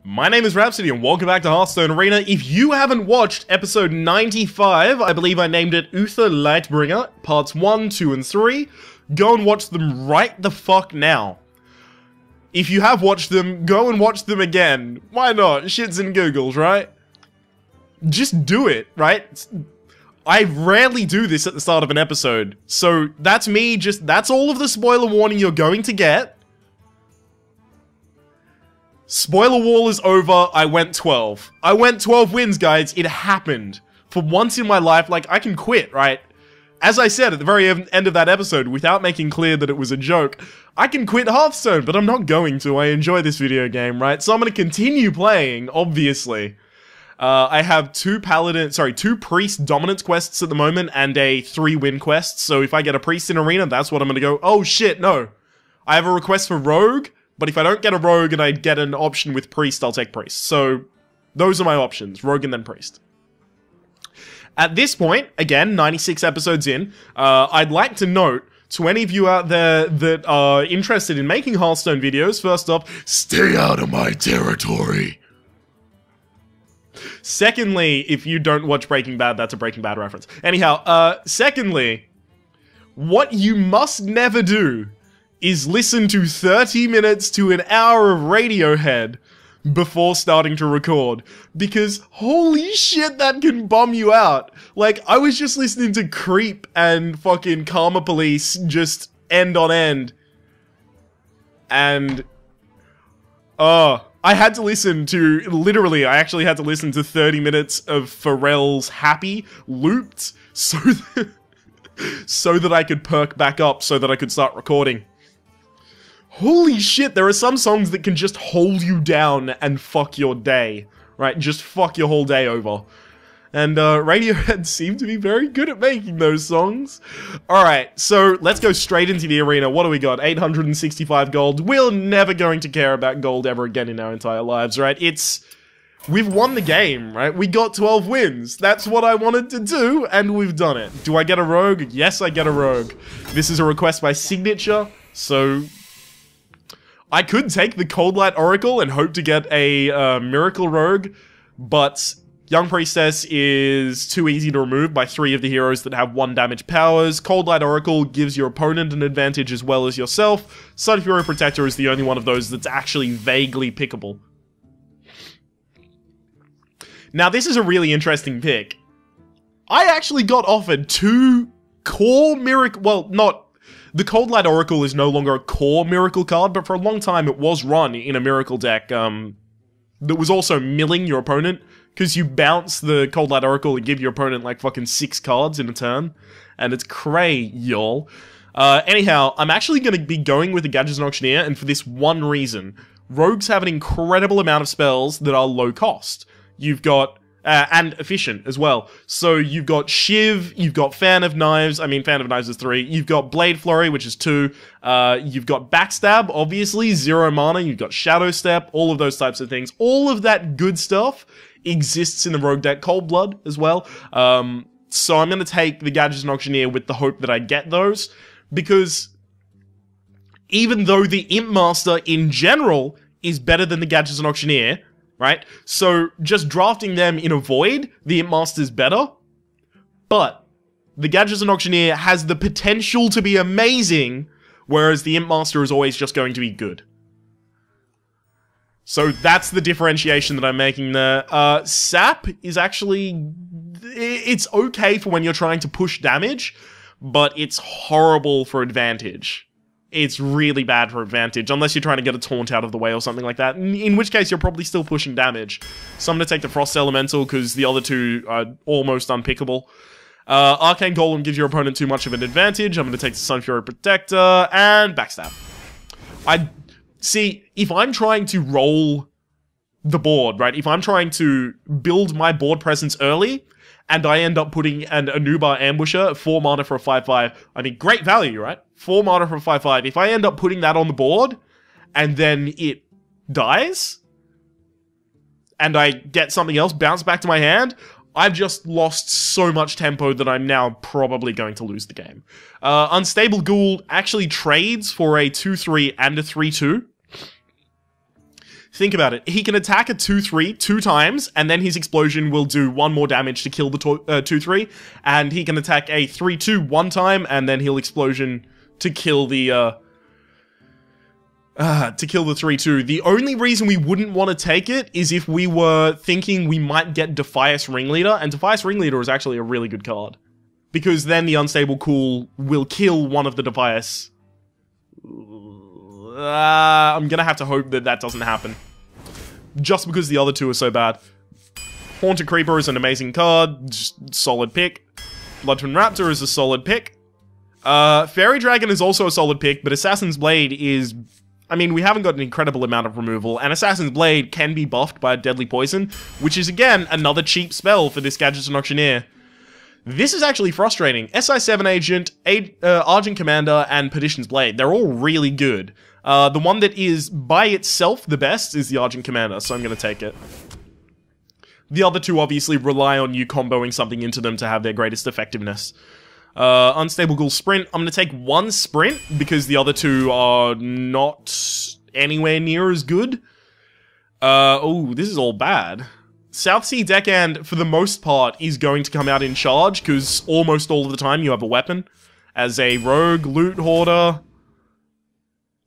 My name is Rhapsody and welcome back to Hearthstone Arena. If you haven't watched episode 95, I believe I named it Uther Lightbringer, parts 1, 2, and 3, go and watch them right the fuck now. If you have watched them, go and watch them again. Why not? Shits and googles, right? Just do it, right? I rarely do this at the start of an episode, so that's me, that's all of the spoiler warning you're going to get. Spoiler wall is over, I went 12. I went 12 wins, guys, it happened. For once in my life, like, I can quit, right? As I said at the very end of that episode, without making clear that it was a joke, I can quit Hearthstone, but I'm not going to. I enjoy this video game, right? So I'm gonna continue playing, obviously. I have two priest dominance quests at the moment, and a 3-win quest, so if I get a priest in arena, that's what I'm gonna go. Oh shit, no. I have a request for rogue, but if I don't get a rogue and I get an option with priest, I'll take priest. So, those are my options, rogue and then priest. At this point, again, 96 episodes in, I'd like to note, to any of you out there that are interested in making Hearthstone videos, first off, stay out of my territory. Secondly, if you don't watch Breaking Bad, that's a Breaking Bad reference. Anyhow, secondly, what you must never do is listen to 30 minutes to an hour of Radiohead before starting to record, because holy shit, that can bum you out. Like, I was just listening to Creep and fucking Karma Police just end on end, and I had to listen to, literally, I actually had to listen to 30 minutes of Pharrell's Happy looped so that I could perk back up so that I could start recording. Holy shit, there are some songs that can just hold you down and fuck your day, right? Just fuck your whole day over. And Radiohead seem to be very good at making those songs. Alright, so let's go straight into the arena. What do we got? 865 gold. We're never going to care about gold ever again in our entire lives, right? We've won the game, right? We got 12 wins. That's what I wanted to do, and we've done it. Do I get a rogue? Yes, I get a rogue. This is a request by signature, so I could take the Cold Light Oracle and hope to get a Miracle Rogue, but Young Priestess is too easy to remove by 3 of the heroes that have 1 damage powers. Cold Light Oracle gives your opponent an advantage as well as yourself. Sun Fury Protector is the only one of those that's actually vaguely pickable. Now, this is a really interesting pick. I actually got offered 2 core miracle, well, not the Cold Light Oracle is no longer a core miracle card, but for a long time it was run in a miracle deck that was also milling your opponent, because you bounce the Cold Light Oracle and give your opponent like fucking 6 cards in a turn, and it's cray, y'all. Anyhow, I'm actually going to be going with the Gadgets and Auctioneer, and for this one reason. Rogues have an incredible amount of spells that are low cost. You've got and efficient as well. So you've got Shiv, you've got Fan of Knives, Fan of Knives is 3, you've got Blade Flurry, which is 2, you've got Backstab, obviously, 0 mana, you've got Shadow Step, all of those types of things. All of that good stuff exists in the Rogue deck. Cold Blood as well. So I'm going to take the Gadgets and Auctioneer with the hope that I get those, because even though the Imp Master in general is better than the Gadgets and Auctioneer, right? So, just drafting them in a void, the Imp Master's better, but the Gadgets and Auctioneer has the potential to be amazing, whereas the Imp Master is always just going to be good. So that's the differentiation that I'm making there. Sap is actually, it's okay for when you're trying to push damage, but it's horrible for advantage. It's really bad for advantage, unless you're trying to get a taunt out of the way or something like that, in which case you're probably still pushing damage. So I'm going to take the Frost Elemental, because the other 2 are almost unpickable. Arcane Golem gives your opponent too much of an advantage. I'm going to take the Sun Fury Protector, and Backstab. See, if I'm trying to roll the board, right, if I'm trying to build my board presence early, and I end up putting an Anubar Ambusher, 4 mana for a 5/5. Great value, right? 4 mana for a 5/5. If I end up putting that on the board, and then it dies, and I get something else bounce back to my hand, I've just lost so much tempo that I'm now probably going to lose the game. Unstable Ghoul actually trades for a 2/3 and a 3/2. Think about it. He can attack a 2-3 2 times, and then his explosion will do 1 more damage to kill the 2-3, and he can attack a 3-2 1 time, and then he'll explosion to kill the 3-2. The only reason we wouldn't want to take it is if we were thinking we might get Defias Ringleader, and Defias Ringleader is actually a really good card. Because then the Unstable Cool will kill one of the Defias. I'm gonna have to hope that that doesn't happen. Just because the other two are so bad. Haunted Creeper is an amazing card. Just solid pick. Blood Twin Raptor is a solid pick. Fairy Dragon is also a solid pick, but Assassin's Blade is... I mean, we haven't got an incredible amount of removal, and Assassin's Blade can be buffed by a Deadly Poison, which is, again, another cheap spell for this Gadgetzan Auctioneer. This is actually frustrating. SI7 Agent, Argent Commander, and Perdition's Blade. They're all really good. The one that is, by itself, the best is the Argent Commander, so I'm going to take it. The other two obviously rely on you comboing something into them to have their greatest effectiveness. Unstable Ghoul Sprint. I'm going to take 1 Sprint, because the other two are not anywhere near as good. Oh, this is all bad. Southsea Deckhand, for the most part, is going to come out in charge, because almost all of the time you have a weapon. As a rogue, loot hoarder...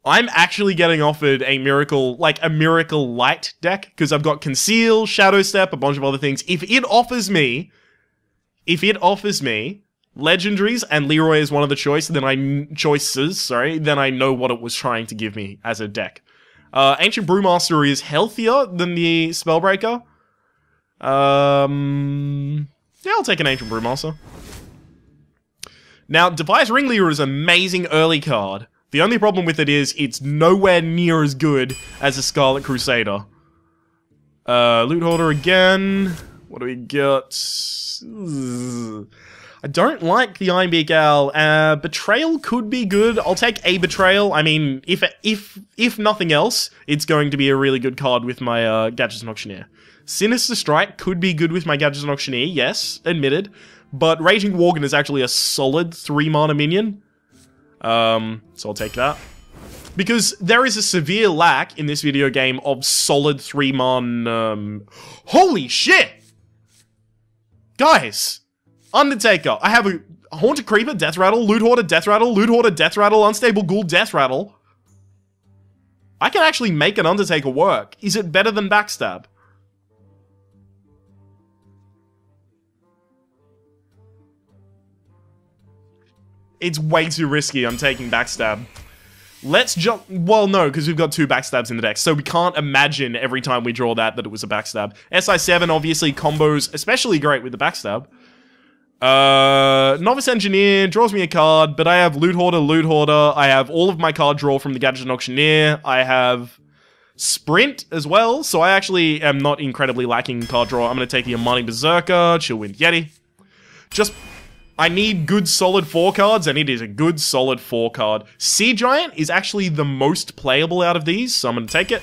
I'm actually getting offered a Miracle Light deck, because I've got Conceal, Shadow Step, a bunch of other things. If it offers me Legendaries, and Leroy is one of the choices, then I know what it was trying to give me as a deck. Ancient Brewmaster is healthier than the Spellbreaker. Yeah, I'll take an Ancient Brewmaster. Now, Defias Ringleader is an amazing early card. The only problem with it is, it's nowhere near as good as a Scarlet Crusader. Loot Hoarder again. What do we got? I don't like the Ironbeak Owl. Betrayal could be good. I'll take a Betrayal. I mean, if nothing else, it's going to be a really good card with my Gadgetzan Auctioneer. Sinister Strike could be good with my Gadgetzan Auctioneer, yes, admitted. But Raging Worgen is actually a solid 3-mana minion. So I'll take that. Because there is a severe lack in this video game of solid 3-mon, Holy shit! Guys! Undertaker. I have a Haunted Creeper, Death Rattle, Loot Hoarder, Death Rattle, Loot Hoarder, Death Rattle, Unstable Ghoul, Death Rattle. I can actually make an Undertaker work. Is it better than Backstab? It's way too risky. I'm taking Backstab. Let's jump... Well, no, because we've got 2 Backstabs in the deck, so we can't imagine every time we draw that it was a Backstab. SI7 obviously combos especially great with the Backstab. Novice Engineer draws me a card, but I have Loot Hoarder. I have all of my card draw from the Gadgetzan Auctioneer. I have Sprint as well, so I actually am not incredibly lacking card draw. I'm going to take the Amani Berserker, Chillwind Yeti. I need good solid 4 cards, and it is a good solid 4 card. Sea Giant is actually the most playable out of these, so I'm going to take it.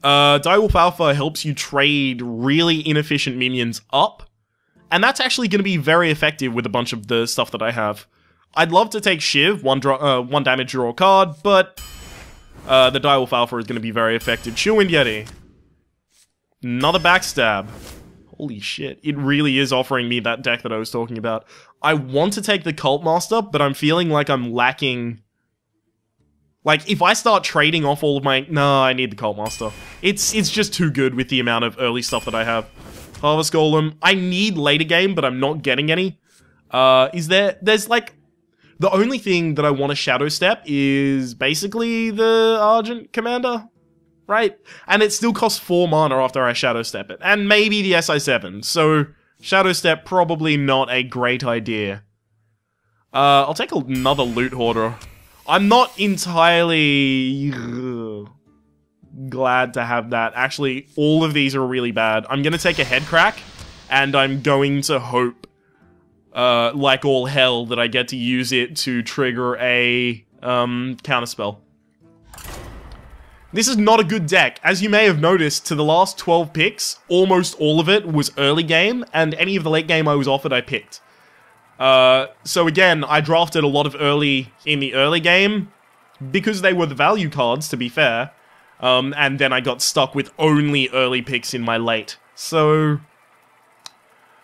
Direwolf Alpha helps you trade really inefficient minions up, and that's actually going to be very effective with a bunch of the stuff that I have. I'd love to take Shiv, 1 damage draw card, but the Direwolf Alpha is going to be very effective. Chillwind Yeti. Another Backstab. Holy shit, it really is offering me that deck that I was talking about. I want to take the Cult Master, but I'm feeling like I'm lacking... Like, if I start trading off all of my... No, I need the Cult Master. It's just too good with the amount of early stuff that I have. Harvest Golem. I need later game, but I'm not getting any. There's like... The only thing that I want to Shadow Step is basically the Argent Commander. Right? And it still costs 4 mana after I Shadow Step it. And maybe the SI7. So, Shadow Step probably not a great idea. I'll take another Loot Hoarder. I'm not entirely glad to have that. Actually, all of these are really bad. I'm gonna take a Head Crack, and I'm going to hope, like all hell, that I get to use it to trigger a counterspell. This is not a good deck. As you may have noticed, to the last 12 picks, almost all of it was early game, and any of the late game I was offered, I picked. So again, I drafted a lot of early in the early game, because they were the value cards, to be fair. And then I got stuck with only early picks in my late. So,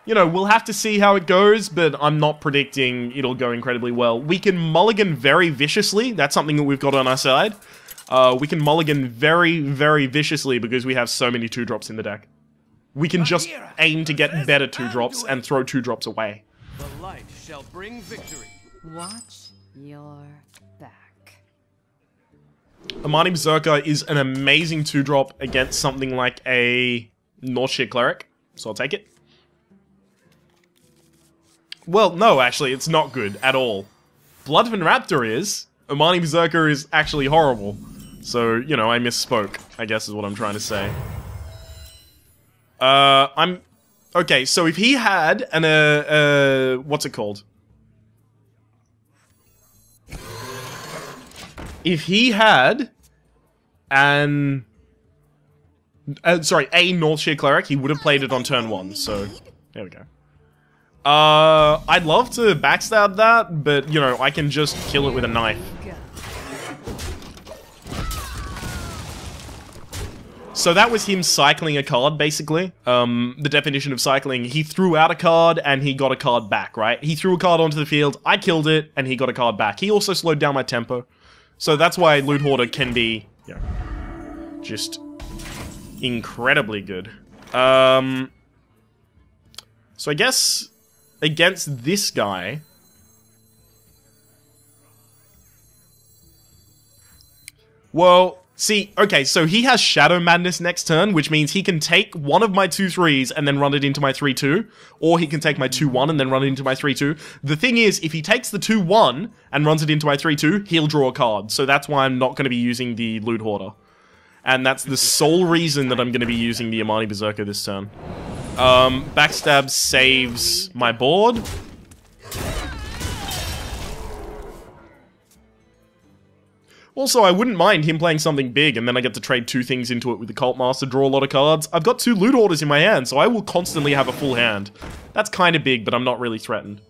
you know, we'll have to see how it goes, but I'm not predicting it'll go incredibly well. We can mulligan very viciously. That's something that we've got on our side. We can mulligan very, very viciously because we have so many 2-drops in the deck. We can just aim to get better 2-drops and throw 2-drops away. The light shall bring victory. Watch your back. Amani Berserker is an amazing 2-drop against something like a Northshire Cleric, so I'll take it. Well, no, actually, it's not good at all. Bloodven Raptor is. Amani Berserker is actually horrible. So, you know, I misspoke, I guess is what I'm trying to say. Okay, so if he had an, what's it called? If he had an... sorry, a Northshire Cleric, he would have played it on turn 1, so... There we go. I'd love to backstab that, but, you know, I can just kill it with a knife. So that was him cycling a card, basically. The definition of cycling, he threw out a card and he got a card back, right? He threw a card onto the field, I killed it, and he got a card back. He also slowed down my tempo. So that's why Loot Hoarder can be, you know, just incredibly good. So I guess against this guy... Well... See, okay, so he has Shadow Madness next turn, which means he can take one of my 2/3s and then run it into my 3/2, or he can take my 2/1 and then run it into my 3/2. The thing is, if he takes the 2/1 and runs it into my 3/2, he'll draw a card, so that's why I'm not going to be using the Loot Hoarder. And that's the sole reason that I'm going to be using the Amani Berserker this turn. Backstab saves my board. Also, I wouldn't mind him playing something big, and then I get to trade 2 things into it with the Cult Master, draw a lot of cards. I've got 2 Loot Hoarders in my hand, so I will constantly have a full hand. That's kind of big, but I'm not really threatened.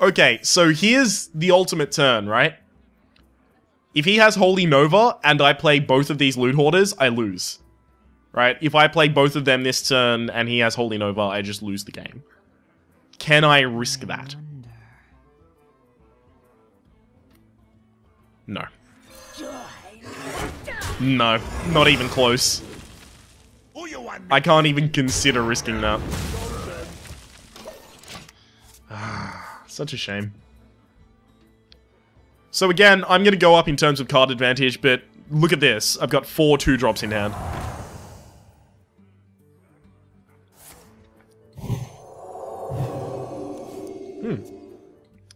Okay, so here's the ultimate turn, right? If he has Holy Nova, and I play both of these Loot Hoarders, I lose. Right? If I play both of them this turn, and he has Holy Nova, I just lose the game. Can I risk that? No. No, not even close. I can't even consider risking that. Such a shame. So again, I'm going to go up in terms of card advantage, but look at this. I've got 4 2-drops in hand.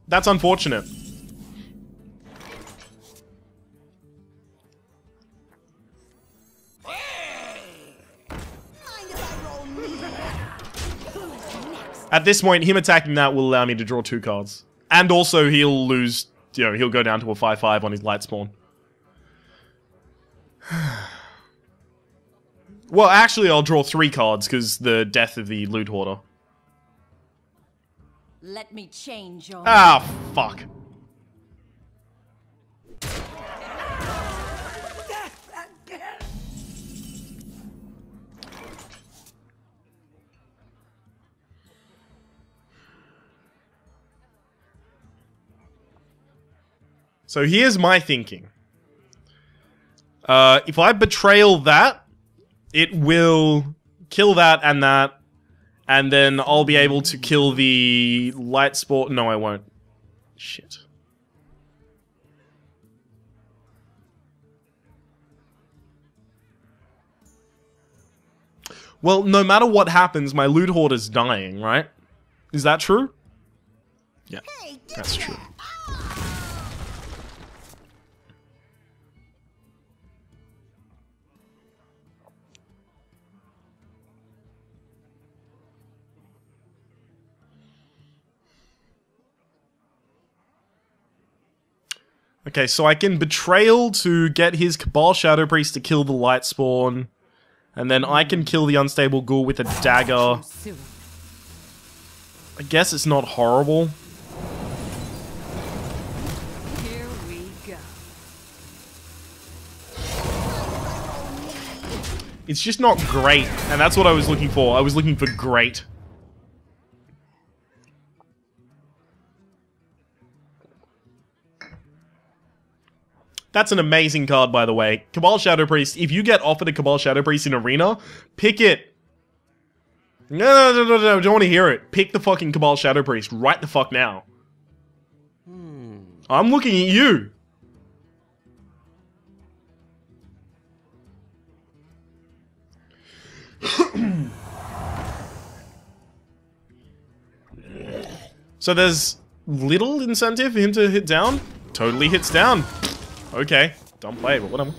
That's unfortunate. At this point, him attacking that will allow me to draw 2 cards. And also, he'll lose, you know, he'll go down to a 5/5 on his light spawn. Well, actually, I'll draw 3 cards, because the death of the Loot Hoarder. Let me change your... Ah, fuck. So here's my thinking. If I betrayal that, it will kill that, and then I'll be able to kill the light sport. No, I won't. Shit. Well, no matter what happens, my Loot Hoarder's dying, right? Is that true? Yeah, that's true. Okay, so I can Betrayal to get his Cabal Shadow Priest to kill the Light Spawn. And then I can kill the Unstable Ghoul with a dagger. I guess it's not horrible. It's just not great, and that's what I was looking for. I was looking for great. That's an amazing card, by the way. Cabal Shadow Priest, if you get offered a Cabal Shadow Priest in Arena, pick it. No, don't want to hear it. Pick the fucking Cabal Shadow Priest right the fuck now. I'm looking at you. So there's little incentive for him to hit down? Totally hits down. Okay, don't play, but whatever.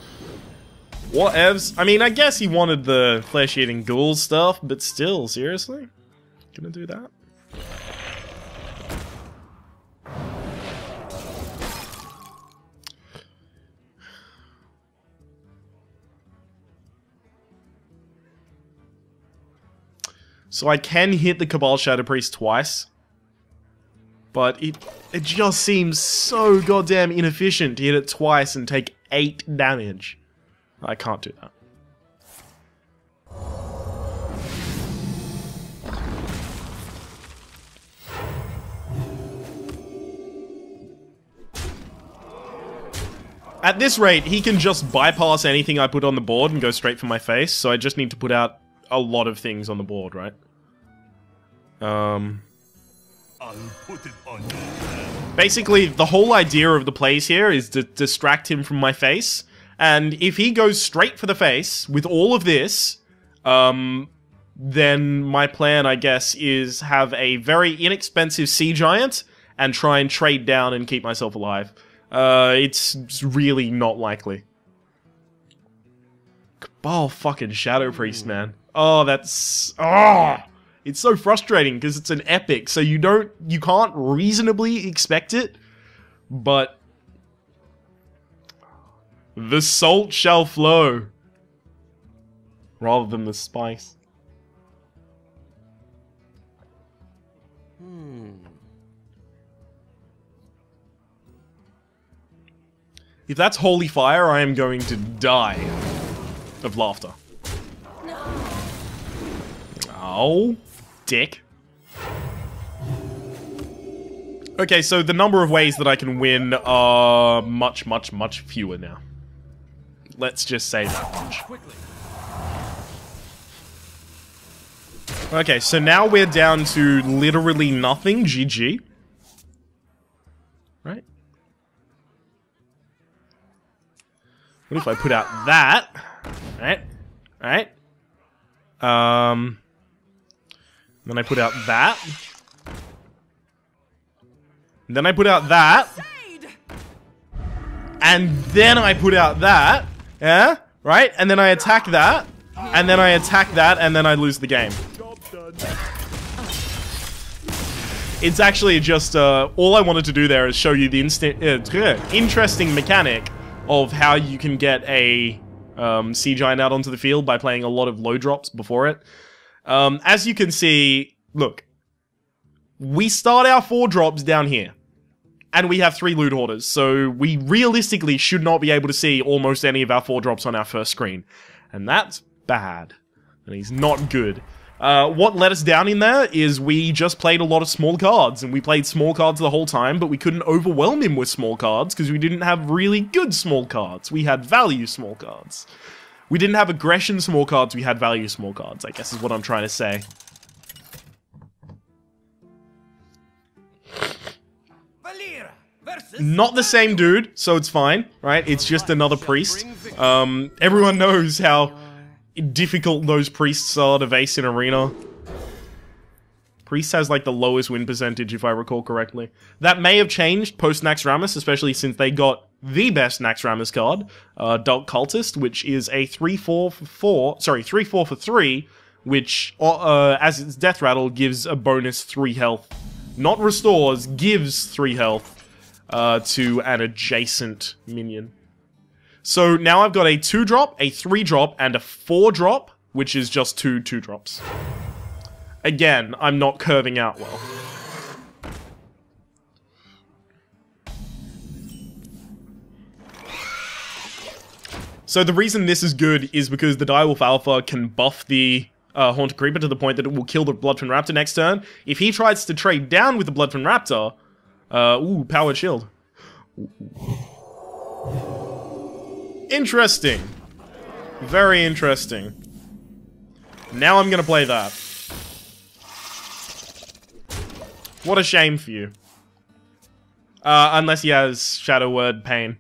Whatevs. I mean, I guess he wanted the flesh-eating ghouls stuff, but still, seriously? Gonna do that? So I can hit the Cabal Shadow Priest twice. But it just seems so goddamn inefficient to hit it twice and take 8 damage. I can't do that. At this rate, he can just bypass anything I put on the board and go straight for my face, so I just need to put out a lot of things on the board, right? I'll put it on you. Basically, the whole idea of the plays here is to distract him from my face, and if he goes straight for the face with all of this, then my plan, I guess, is have a very inexpensive sea giant and try and trade down and keep myself alive. It's really not likely. Cabal fucking Shadow Priest, man. Oh, that's... Oh! It's so frustrating because it's an epic, so you can't reasonably expect it, but the salt shall flow rather than the spice. If that's holy fire, I am going to die of laughter. Oh. Dick. Okay, so the number of ways that I can win are much, much, much fewer now. Let's just say that much. Okay, so now we're down to literally nothing. GG. Right? What if I put out that? Right? Right? Then I put out that. And then I put out that. And then I put out that. Yeah? Right? And then I attack that. And then I attack that, and then I lose the game. It's actually just, all I wanted to do there is show you the interesting mechanic of how you can get a sea giant out onto the field by playing a lot of low drops before it. As you can see, look, we start our 4 drops down here, and we have 3 loot hoarders, so we realistically should not be able to see almost any of our 4 drops on our first screen, and that's bad, and he's not good. What let us down in there is we just played a lot of small cards, and we played small cards the whole time, but we couldn't overwhelm him with small cards because we didn't have really good small cards. We had value small cards. We didn't have aggression small cards, we had value small cards, I guess is what I'm trying to say. Not the same dude, so it's fine, right? It's just another priest. Everyone knows how difficult those priests are to vase in Arena. Priest has like the lowest win percentage, if I recall correctly. That may have changed post-Naxxramas, especially since they got the best Naxxramas card, Dark Cultist, which is a 3/4 for 4, sorry, 3/4 for 3, which, as its death rattle, gives a bonus 3 health. Not restores, gives 3 health to an adjacent minion. So now I've got a 2-drop, a 3-drop, and a 4-drop, which is just 2 2-drops. Again, I'm not curving out well. So the reason this is good is because the Direwolf Alpha can buff the Haunted Creeper to the point that it will kill the Bloodfin Raptor next turn. If he tries to trade down with the Bloodfin Raptor, Powered Shield. Interesting. Very interesting. Now I'm gonna play that. What a shame for you. Unless he has Shadow Word Pain.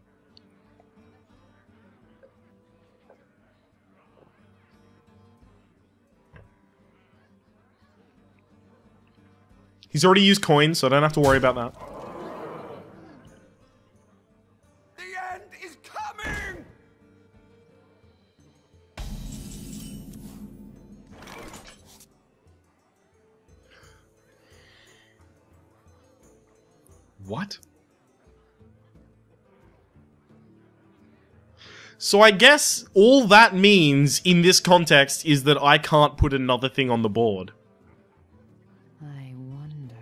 He's already used coins, so I don't have to worry about that. The end is coming! What? So I guess all that means in this context is that I can't put another thing on the board. I wonder.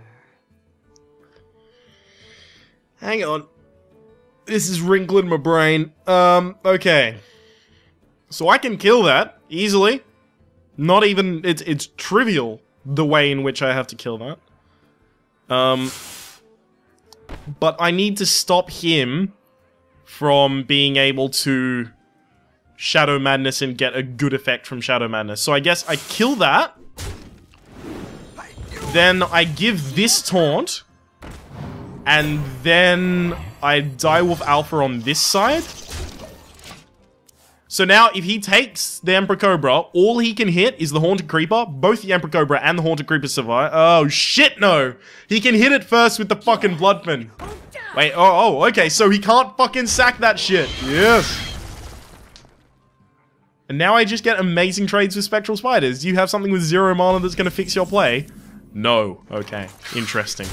Hang on. This is wrinkling my brain. Okay. So I can kill that easily. Not even, it's trivial the way in which I have to kill that. But I need to stop him from being able to Shadow Madness and get a good effect from Shadow Madness. So I guess I kill that. Then I give this taunt. And then I Direwolf Alpha on this side. So now if he takes the Emperor Cobra, all he can hit is the Haunted Creeper. Both the Emperor Cobra and the Haunted Creeper survive. Oh shit, no! He can hit it first with the fucking Bloodfin. Wait, okay, so he can't fucking sack that shit. Yes. And now I just get amazing trades with Spectral Spiders. Do you have something with 0 mana that's gonna fix your play? No. Okay, interesting.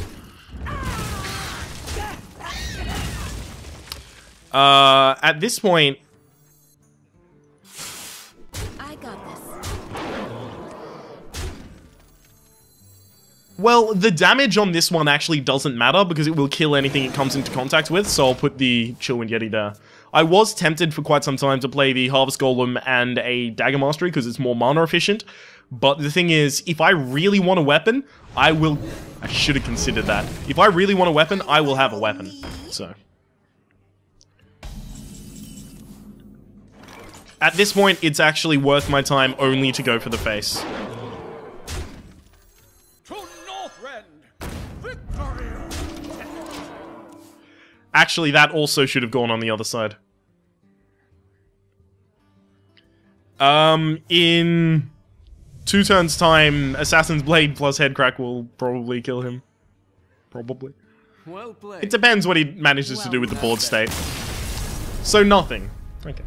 At this point... I got this. Well, the damage on this one actually doesn't matter because it will kill anything it comes into contact with, so I'll put the Chillwind Yeti there. I was tempted for quite some time to play the Harvest Golem and a Dagger Mastery because it's more mana efficient, but the thing is, if I really want a weapon, I should have considered that. If I really want a weapon, I will have a weapon, so... At this point, it's actually worth my time only to go for the face. To Northrend! Victory! Actually, that also should have gone on the other side. In 2 turns' time, Assassin's Blade plus Headcrack will probably kill him. Probably. Well played. It depends what he manages to do with the board state. So nothing. Okay.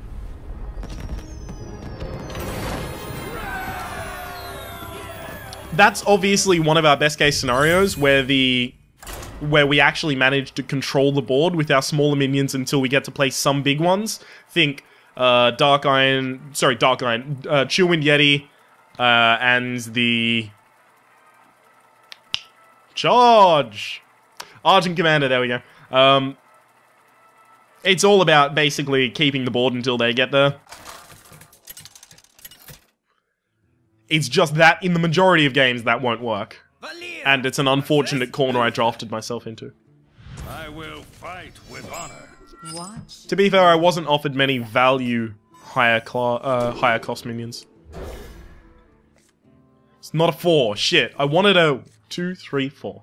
That's obviously one of our best case scenarios where we actually manage to control the board with our smaller minions until we get to play some big ones. Think Chillwind Yeti, and the Charge! Argent Commander, there we go. It's all about basically keeping the board until they get there. It's just that in the majority of games that won't work. And it's an unfortunate corner I drafted myself into. I will fight with honor. Watch. To be fair, I wasn't offered many value higher cost minions. It's not a 4. Shit. I wanted a 2, 3, 4.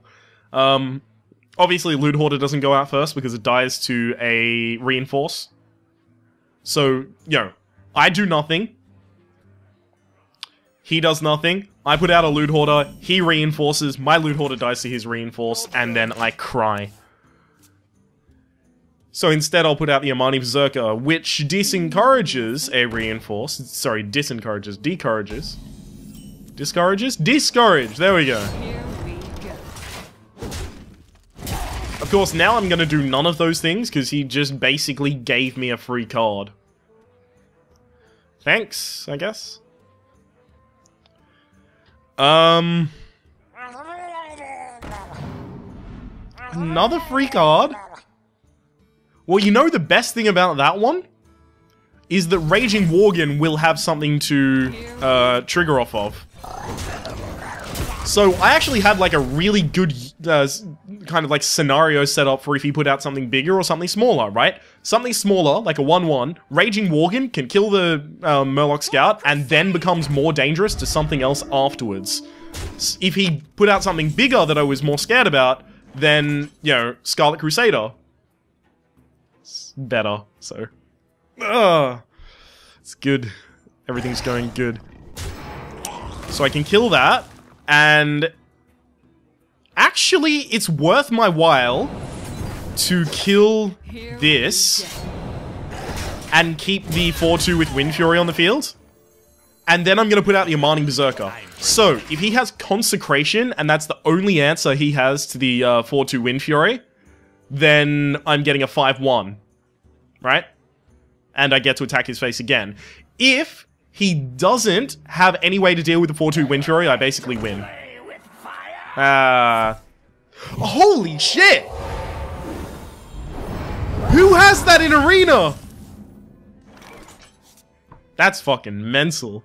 Obviously, Loot Hoarder doesn't go out first because it dies to a Reinforce. So, I do nothing. He does nothing. I put out a Loot Hoarder. He reinforces. My Loot Hoarder dies to his Reinforce, and then I cry. So instead, I'll put out the Amani Berserker, which disencourages a Reinforce. Sorry, disencourages. Decourages. Discourages? Discourage! There we go. Here we go. Of course, now I'm gonna do none of those things, because he just basically gave me a free card. Thanks, I guess. Another free card? Well, you know the best thing about that one? is that Raging Worgen will have something to trigger off of. So I actually had like a really good kind of like scenario set up for if he put out something bigger or something smaller, right? Something smaller, like a 1/1, Raging Worgen can kill the Murloc Scout and then becomes more dangerous to something else afterwards. If he put out something bigger that I was more scared about, then, you know, Scarlet Crusader. It's better, so... it's good. Everything's going good. So I can kill that, and... Actually, it's worth my while to kill this and keep the 4/2 with Wind Fury on the field. And then I'm going to put out the Amani Berserker. So, if he has Consecration, and that's the only answer he has to the 4/2 Wind Fury, then I'm getting a 5/1. Right? And I get to attack his face again. If he doesn't have any way to deal with the 4/2 Wind Fury, I basically win. Holy shit! Who has that in Arena? That's fucking mental.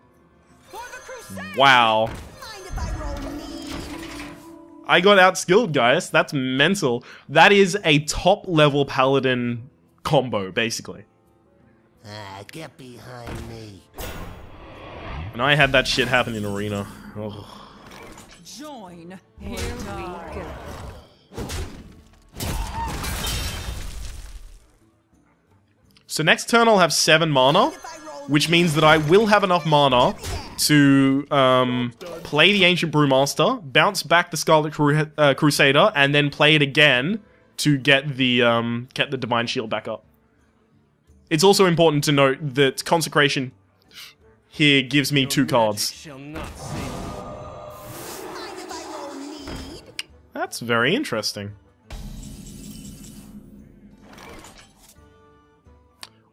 Wow. I got outskilled, guys. That's mental. That is a top level paladin combo, basically. Get behind me. And I had that shit happen in Arena. Ugh. Join. Here we go. So next turn I'll have 7 mana, which means that I will have enough mana to play the Ancient Brewmaster, bounce back the Scarlet Crusader, and then play it again to get the Divine Shield back up. It's also important to note that Consecration here gives me 2 cards. That's very interesting.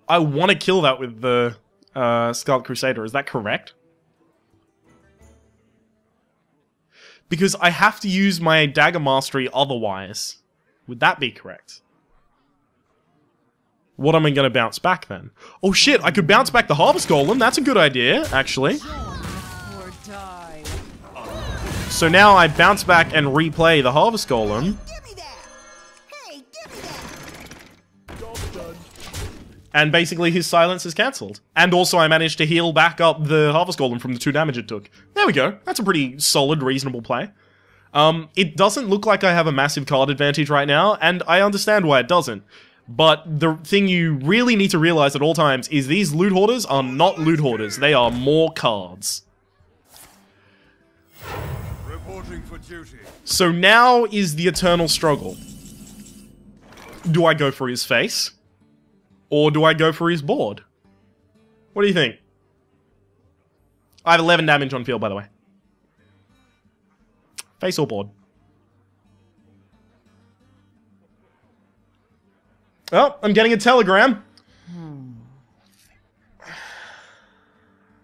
I want to kill that with the Scarlet Crusader, is that correct? Because I have to use my Dagger Mastery otherwise. Would that be correct? What am I going to bounce back then? Oh shit, I could bounce back the Harvest Golem, that's a good idea, actually. Or die. So now I bounce back and replay the Harvest Golem. Give me that! Hey, give me that! And basically his silence is cancelled. And also I managed to heal back up the Harvest Golem from the 2 damage it took. There we go. That's a pretty solid, reasonable play. It doesn't look like I have a massive card advantage right now, and I understand why it doesn't. But the thing you really need to realize at all times is these Loot Hoarders are not Loot Hoarders. They are more cards. Reporting for duty. So now is the eternal struggle. Do I go for his face? Or do I go for his board? What do you think? I have 11 damage on field, by the way. Face or board? Oh, I'm getting a telegram.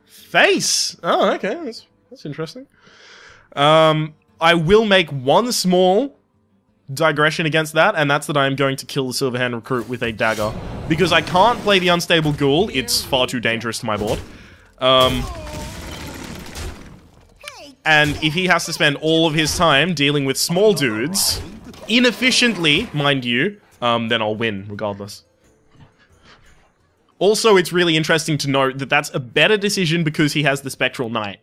Face! Oh, okay. That's interesting. I will make one small digression against that, and that's that I am going to kill the Silverhand Recruit with a dagger. Because I can't play the Unstable Ghoul, it's far too dangerous to my board. And if he has to spend all of his time dealing with small dudes, inefficiently, mind you, then I'll win, regardless. Also, it's really interesting to note that that's a better decision because he has the Spectral Knight.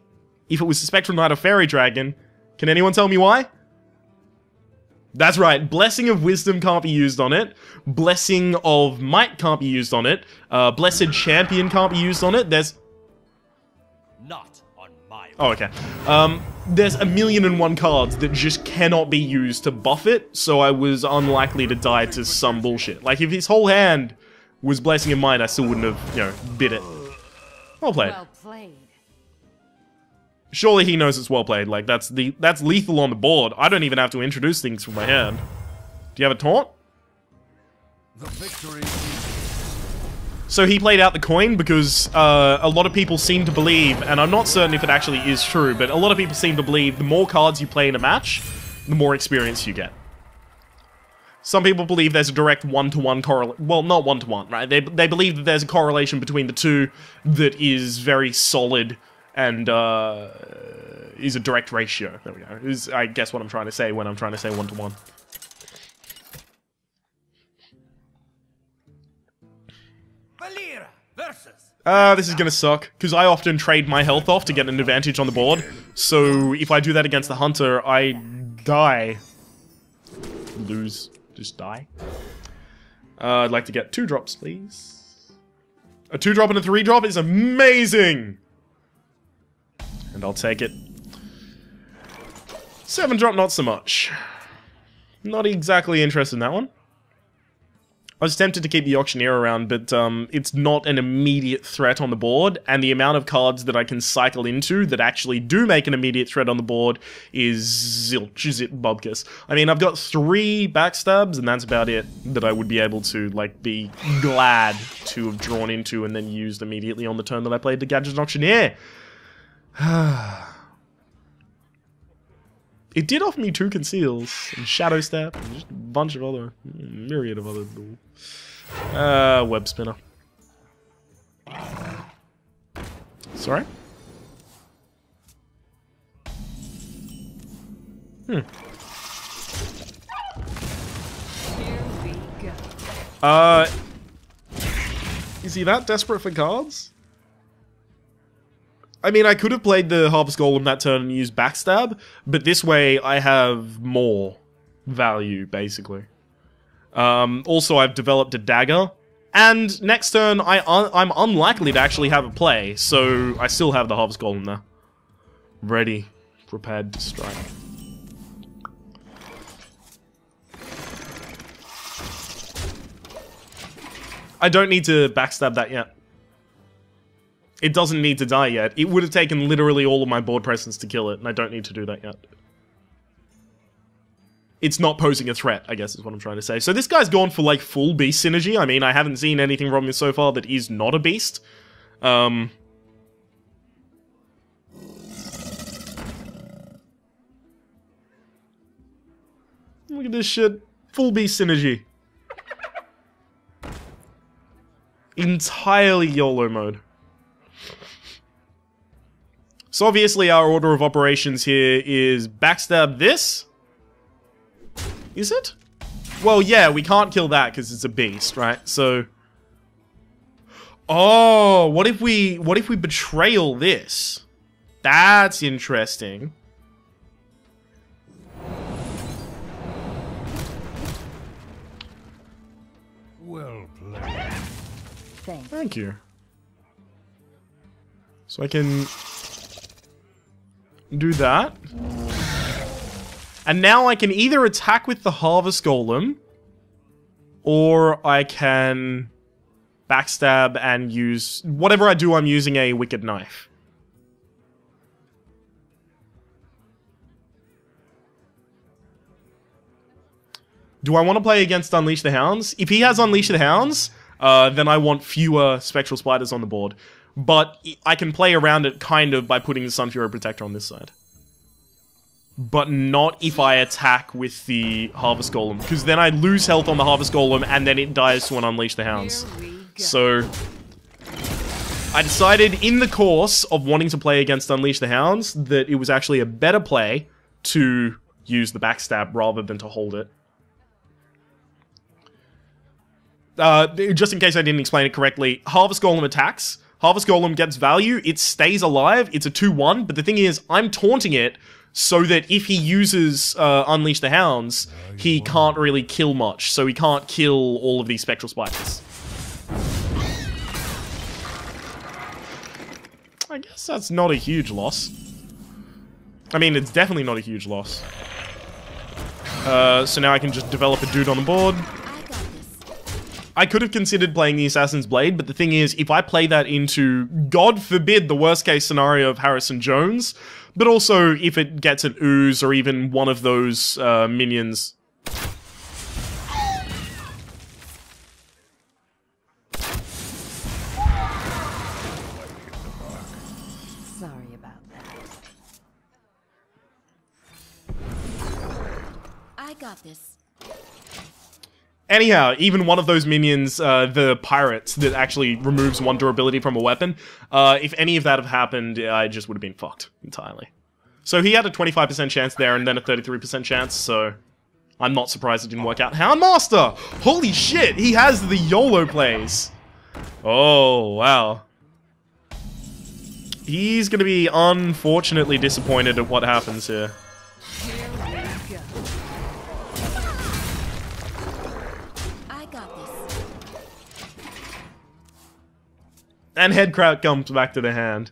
If it was the Spectral Knight or Fairy Dragon, can anyone tell me why? That's right, Blessing of Wisdom can't be used on it, Blessing of Might can't be used on it, Blessed Champion can't be used on it, there's... Not on my... Oh, okay. There's 1,000,001 cards that just cannot be used to buff it, so I was unlikely to die to some bullshit. Like, if his whole hand was Blessing of Might, I still wouldn't have, you know, bid it. Well played. Well played. Surely he knows it's well played, like, that's lethal on the board. I don't even have to introduce things from my hand. Do you have a taunt? The victory. So he played out the coin because a lot of people seem to believe, and I'm not certain if it actually is true, but a lot of people seem to believe the more cards you play in a match, the more experience you get. Some people believe there's a direct one-to-one correlation. Well, not one-to-one, right? They believe that there's a correlation between the two that is very solid and is a direct ratio. There we go. Is, I guess, what I'm trying to say when I'm trying to say one-to-one. Valera versus. This is gonna suck, because I often trade my health off to get an advantage on the board. So if I do that against the hunter, I die. Lose. Just die. I'd like to get 2 drops, please. A 2-drop and a 3-drop is amazing! And I'll take it. 7-drop, not so much. Not exactly interested in that one. I was tempted to keep the Auctioneer around, but it's not an immediate threat on the board, and the amount of cards that I can cycle into that actually do make an immediate threat on the board is zilch, zit bubkus. I mean, I've got 3 backstabs, and that's about it that I would be able to, like, be glad to have drawn into and then used immediately on the turn that I played the Gadget Auctioneer. It did offer me 2 conceals, and Shadow Step, and just a bunch of other, myriad of other web spinner. Sorry? Here we go. Is he that desperate for cards? I mean, I could have played the Harvest Golem that turn and used Backstab, but this way I have more value, basically. Also, I've developed a dagger, and next turn I'm unlikely to actually have a play, so I still have the Harvest Golem there. Ready, prepared to strike. I don't need to Backstab that yet. It doesn't need to die yet. It would have taken literally all of my board presence to kill it, and I don't need to do that yet. It's not posing a threat, I guess is what I'm trying to say. So this guy's gone for, like, full beast synergy. I mean, I haven't seen anything from him so far that is not a beast. Look at this shit. Full beast synergy. Entirely YOLO mode. So obviously our order of operations here is backstab this. Is it? Well, yeah, we can't kill that because it's a beast, right? So, oh, what if we betrayal this? That's interesting. Well played. Thank you. So I can do that. And now I can either attack with the Harvest Golem, or I can backstab and use... Whatever I do, I'm using a Wicked Knife. Do I want to play against Unleash the Hounds? If he has Unleash the Hounds, then I want fewer Spectral Spiders on the board. But I can play around it kind of by putting the Sun Fury Protector on this side. But not if I attack with the Harvest Golem, because then I lose health on the Harvest Golem and then it dies to an Unleash the Hounds. So I decided in the course of wanting to play against Unleash the Hounds that it was actually a better play to use the backstab rather than to hold it. Just in case I didn't explain it correctly, Harvest Golem attacks. Harvest Golem gets value, it stays alive, it's a 2-1, but the thing is, I'm taunting it so that if he uses Unleash the Hounds, he can't really kill much, so he can't kill all of these Spectral Spiders. I guess that's not a huge loss. I mean, it's definitely not a huge loss. So now I can just develop a dude on the board. I could have considered playing the Assassin's Blade, but the thing is, if I play that into, God forbid, the worst case scenario of Harrison Jones, but also if it gets an Ooze or even one of those minions. Sorry about that. I got this. Anyhow, even one of those minions, the pirates, that actually removes one durability from a weapon, if any of that had happened, I just would have been fucked entirely. So he had a 25% chance there and then a 33% chance, so I'm not surprised it didn't work out. Houndmaster! Holy shit, he has the YOLO plays! Oh, wow. He's gonna be unfortunately disappointed at what happens here. Here we go. I got this. And Headcrack comes back to the hand.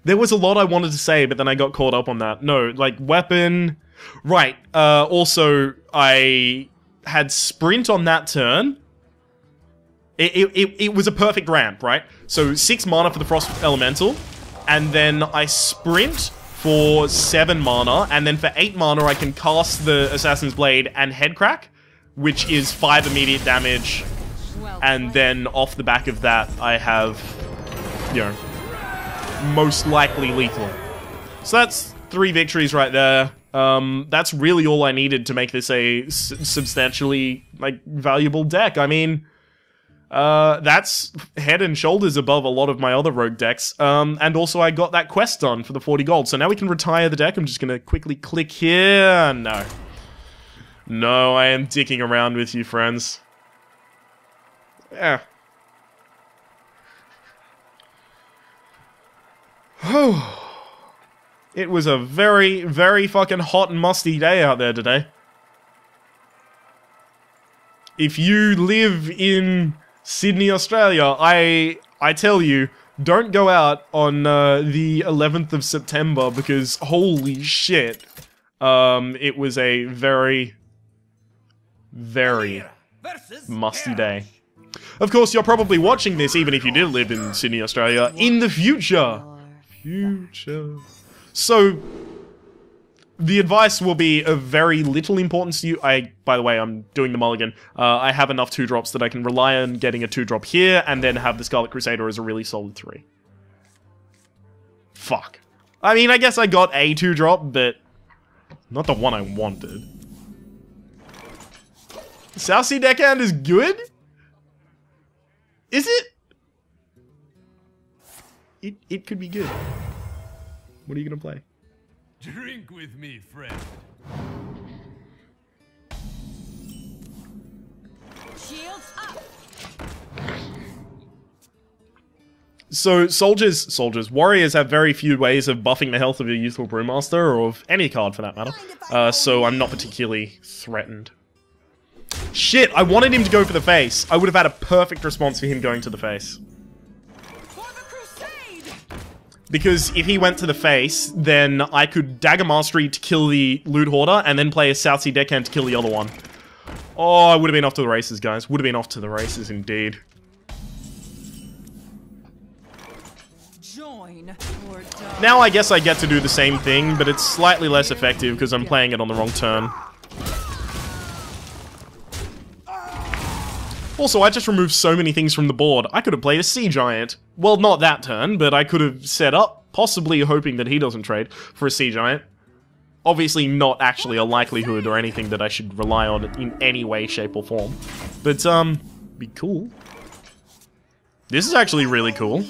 There was a lot I wanted to say, but then I got caught up on that. No, like, weapon... Right, also, I had Sprint on that turn. It was a perfect ramp, right? So, 6 mana for the Frost Elemental, and then I Sprint for 7 mana, and then for 8 mana I can cast the Assassin's Blade and Headcrack, which is 5 immediate damage, and then off the back of that I have, you know, most likely lethal. So that's 3 victories right there. That's really all I needed to make this a substantially, like, valuable deck. I mean, that's head and shoulders above a lot of my other rogue decks. And also I got that quest done for the 40 gold. So now we can retire the deck. I'm just gonna quickly click here. No. No, I am dicking around with you, friends. Yeah. It was a very, very fucking hot and musty day out there today. If you live in Sydney, Australia, I tell you, don't go out on the 11th of September because holy shit, it was a very, very musty day. Of course, you're probably watching this, even if you did live in Sydney, Australia, in the future. So, the advice will be of very little importance to you. By the way, I'm doing the mulligan. I have enough 2-drops that I can rely on getting a 2-drop here, and then have the Scarlet Crusader as a really solid 3. Fuck. I mean, I guess I got a 2-drop, but not the one I wanted. South Sea Deckhand is good? Is it? It could be good. What are you gonna play? Drink with me, friend. Shields up. So, warriors have very few ways of buffing the health of your Youthful Brewmaster, or of any card for that matter. So I'm not particularly threatened. Shit, I wanted him to go for the face. I would have had a perfect response for him going to the face. Because if he went to the face, then I could Dagger Mastery to kill the Loot Hoarder, and then play a South Sea Deckhand to kill the other one. Oh, I would have been off to the races, guys. Would have been off to the races, indeed. Join or die. Now I guess I get to do the same thing, but it's slightly less effective because I'm playing it on the wrong turn. Also, I just removed so many things from the board. I could have played a Sea Giant. Well, not that turn, but I could have set up, possibly hoping that he doesn't trade, for a Sea Giant. Obviously not actually a likelihood or anything that I should rely on in any way, shape, or form. But, be cool. This is actually really cool.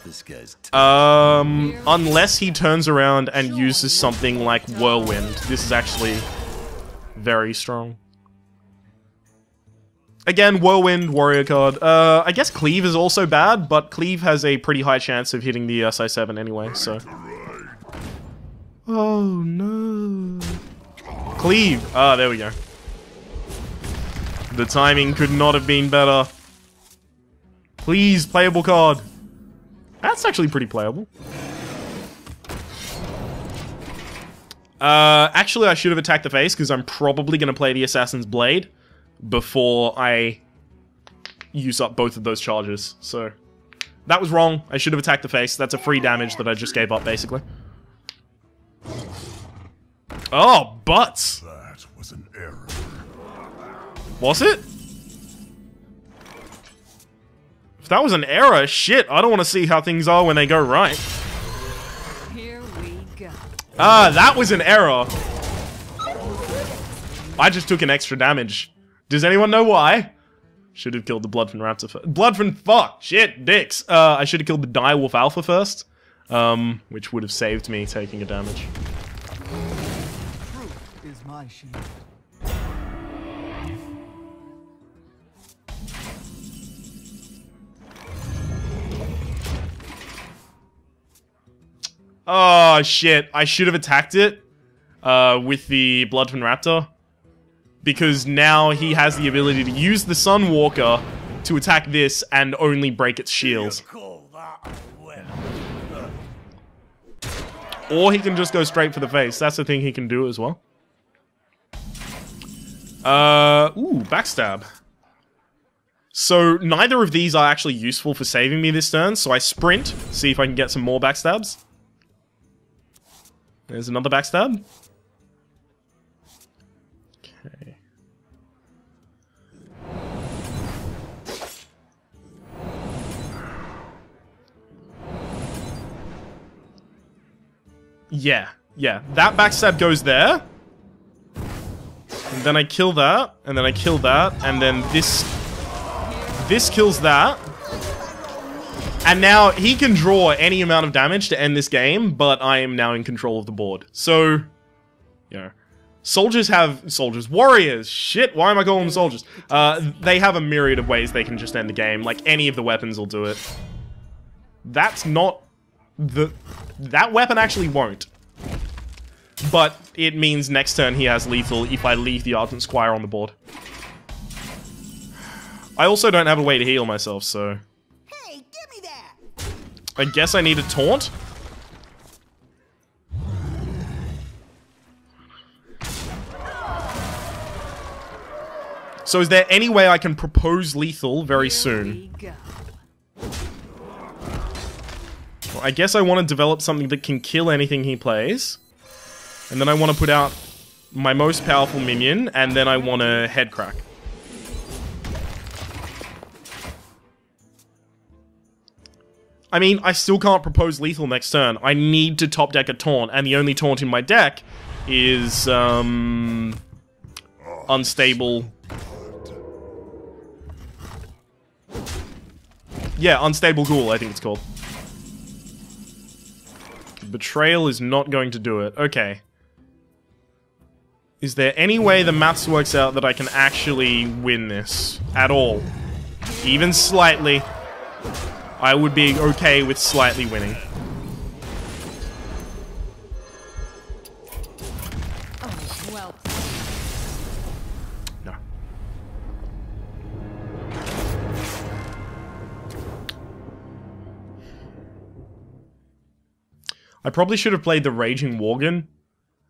This guy's Unless he turns around and uses something like Whirlwind. This is actually very strong. Again, Whirlwind, warrior card. I guess Cleave is also bad, but Cleave has a pretty high chance of hitting the SI7 anyway, so... Oh, no. Cleave. Ah, there we go. The timing could not have been better. Please, playable card. That's actually pretty playable. Actually, I should have attacked the face, because I'm probably going to play the Assassin's Blade before I use up both of those charges. So, that was wrong. I should have attacked the face. That's a free damage that I just gave up, basically. Oh, butts! That was an error. Was it? If that was an error, shit, I don't want to see how things are when they go right. Here we go. Ah, that was an error. I just took an extra damage. Does anyone know why? Should have killed the Bloodfin Raptor first. Bloodfin, fuck, shit, dicks. I should have killed the Direwolf Alpha first, which would have saved me taking a damage. Truth is my shield. Oh, shit. I should have attacked it with the Bloodfin Raptor. Because now he has the ability to use the Sunwalker to attack this and only break its shields. Call that a weapon. Or he can just go straight for the face. That's the thing he can do as well. Ooh, backstab. So neither of these are actually useful for saving me this turn, so I sprint, see if I can get some more backstabs. There's another backstab. Okay. Yeah, that backstab goes there. And then I kill that, and then I kill that, and then this kills that. And now he can draw any amount of damage to end this game, but I am now in control of the board. So, you know, warriors, shit, why am I calling them soldiers? They have a myriad of ways they can just end the game, like any of the weapons will do it. That's not that weapon actually won't. But it means next turn he has lethal if I leave the Ardent Squire on the board. I also don't have a way to heal myself, so... Hey, give me that! I guess I need a taunt? So is there any way I can propose lethal very soon? Here we go. Well, I guess I want to develop something that can kill anything he plays. And then I want to put out my most powerful minion, and then I want to head crack. I mean, I still can't propose lethal next turn. I need to top deck a taunt, and the only taunt in my deck is, unstable. Yeah, Unstable Ghoul, I think it's called. Betrayal is not going to do it. Okay. Is there any way the maths works out that I can actually win this? At all? Even slightly. I would be okay with slightly winning. Oh, well. No. I probably should have played the Raging Worgen.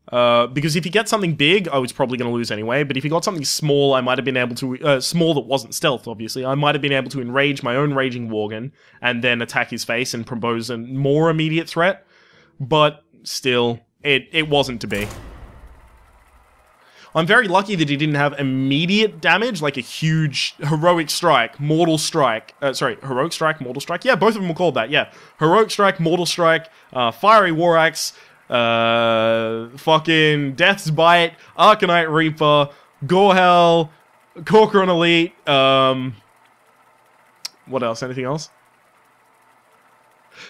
Because if he gets something big, I was probably going to lose anyway. But if he got something small, I might have been able to... small that wasn't stealth, obviously. I might have been able to enrage my own Raging Worgen and then attack his face and propose a more immediate threat. But still, it wasn't to be. I'm very lucky that he didn't have immediate damage, like a huge Heroic Strike, Mortal Strike. Sorry, Heroic Strike, Mortal Strike? Yeah, both of them were called that, yeah. Heroic Strike, Mortal Strike, Fiery War Axe, fucking Death's Bite, Arcanite Reaper, Gorehell, Corcoran Elite, what else? Anything else?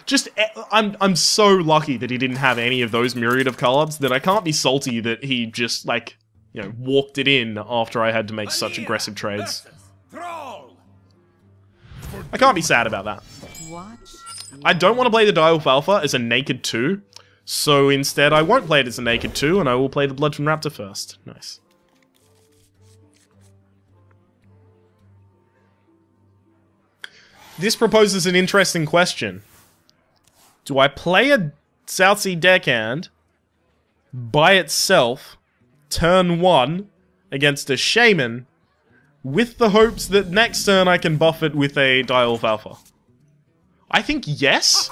Just, I'm so lucky that he didn't have any of those myriad of cards that I can't be salty that he just, like, you know, walked it in after I had to make such aggressive trades. I can't be sad about that. Watch. I don't want to play the Direwolf Alpha as a naked 2, so instead I won't play it as a naked 2, and I will play the Bloodfin Raptor first. Nice. This proposes an interesting question. Do I play a Southsea Deckhand by itself, turn 1, against a Shaman, with the hopes that next turn I can buff it with a Direwolf Alpha? I think yes,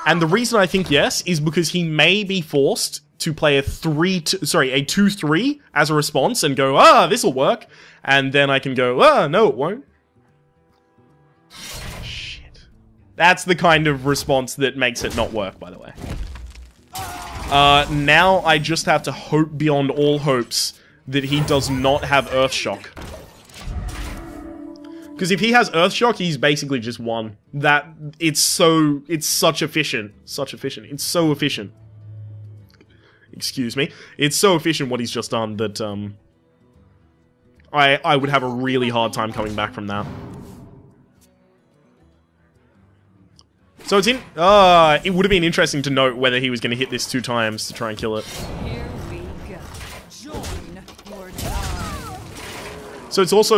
and the reason I think yes is because he may be forced to play a 2-3 as a response and go, ah, this'll work, and then I can go, ah, no it won't. Shit. That's the kind of response that makes it not work, by the way. Now I just have to hope beyond all hopes that he does not have Earthshock. Because if he has Earthshock, he's basically just won. It's such efficient. It's so efficient. Excuse me. It's so efficient what he's just done that, I would have a really hard time coming back from that. So it's it would have been interesting to note whether he was going to hit this 2 times to try and kill it. Here we go. Join or die. So it's also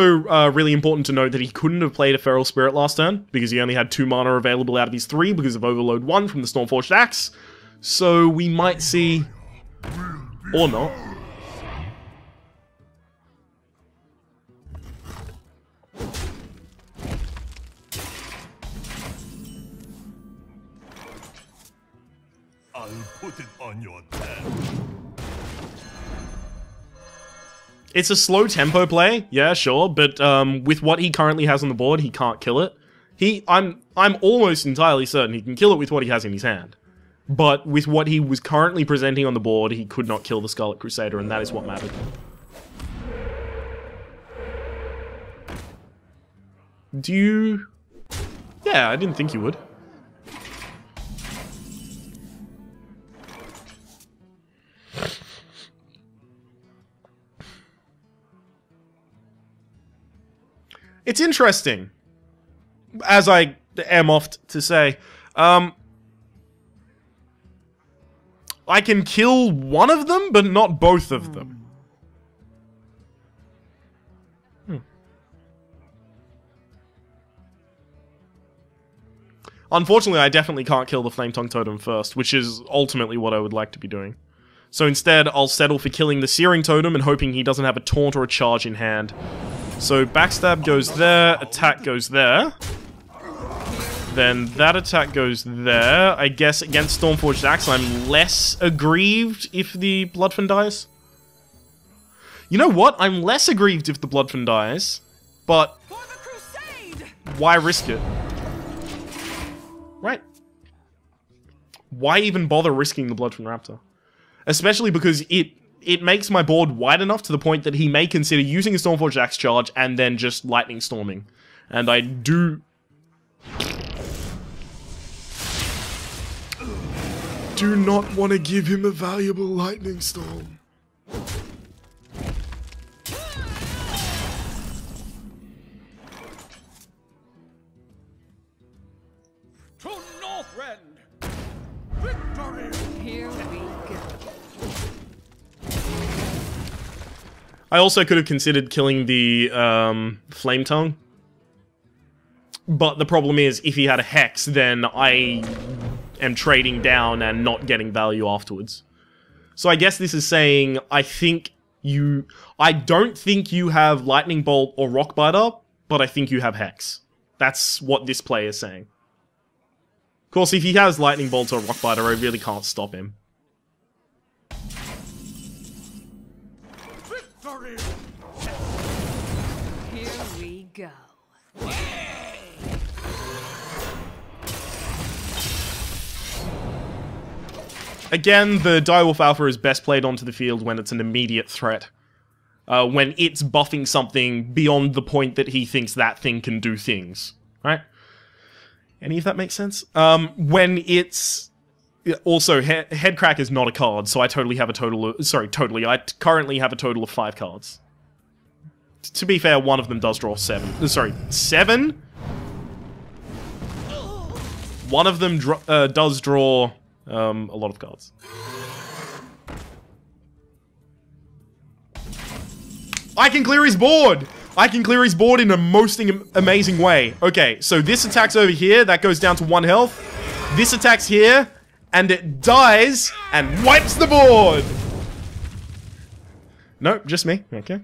really important to note that he couldn't have played a Feral Spirit last turn, because he only had 2 mana available out of his 3 because of Overload 1 from the Stormforged Axe. So we might see... or not. I'll put it on your tab. It's a slow tempo play, yeah, sure, but with what he currently has on the board, he can't kill it. I'm almost entirely certain he can kill it with what he has in his hand. But with what he was currently presenting on the board, he could not kill the Scarlet Crusader, and that is what mattered. Do you... Yeah, I didn't think you would. It's interesting, as I am oft to say. I can kill one of them, but not both of them. Unfortunately, I definitely can't kill the Flame Tongue Totem first, which is ultimately what I would like to be doing. So instead, I'll settle for killing the Searing Totem and hoping he doesn't have a Taunt or a Charge in hand. So Backstab goes there, attack goes there. Then that attack goes there. I guess against Stormforged Axe, I'm less aggrieved if the Bloodfen dies. You know what? I'm less aggrieved if the Bloodfen dies, but For the crusade! why risk it? Right. Why even bother risking the Bloodfen Raptor? Especially because it makes my board wide enough to the point that he may consider using a Stormforged Axe charge and then just Lightning Storming. And I do not want to give him a valuable Lightning Storm. To Northrend! Victory! Here we go. I also could have considered killing the Flame Tongue. But the problem is, if he had a Hex, then I am trading down and not getting value afterwards. So I guess this is saying, I don't think you have Lightning Bolt or Rockbiter, but I think you have Hex. That's what this play is saying. Of course, if he has Lightning Bolt or Rockbiter, I really can't stop him. Victory! Here we go. Again, the Direwolf Alpha is best played onto the field when it's an immediate threat. When it's buffing something beyond the point that he thinks that thing can do things. Right? Any of that makes sense? When it's... Also, Headcrack is not a card, so I totally have a total of... Sorry, totally. I currently have a total of 5 cards. To be fair, one of them does draw 7. Sorry, 7? One of them does draw... a lot of cards. I can clear his board! I can clear his board in a most amazing way. Okay, so this attacks over here, that goes down to 1 health. This attacks here, and it dies, and wipes the board! Nope, just me. Okay.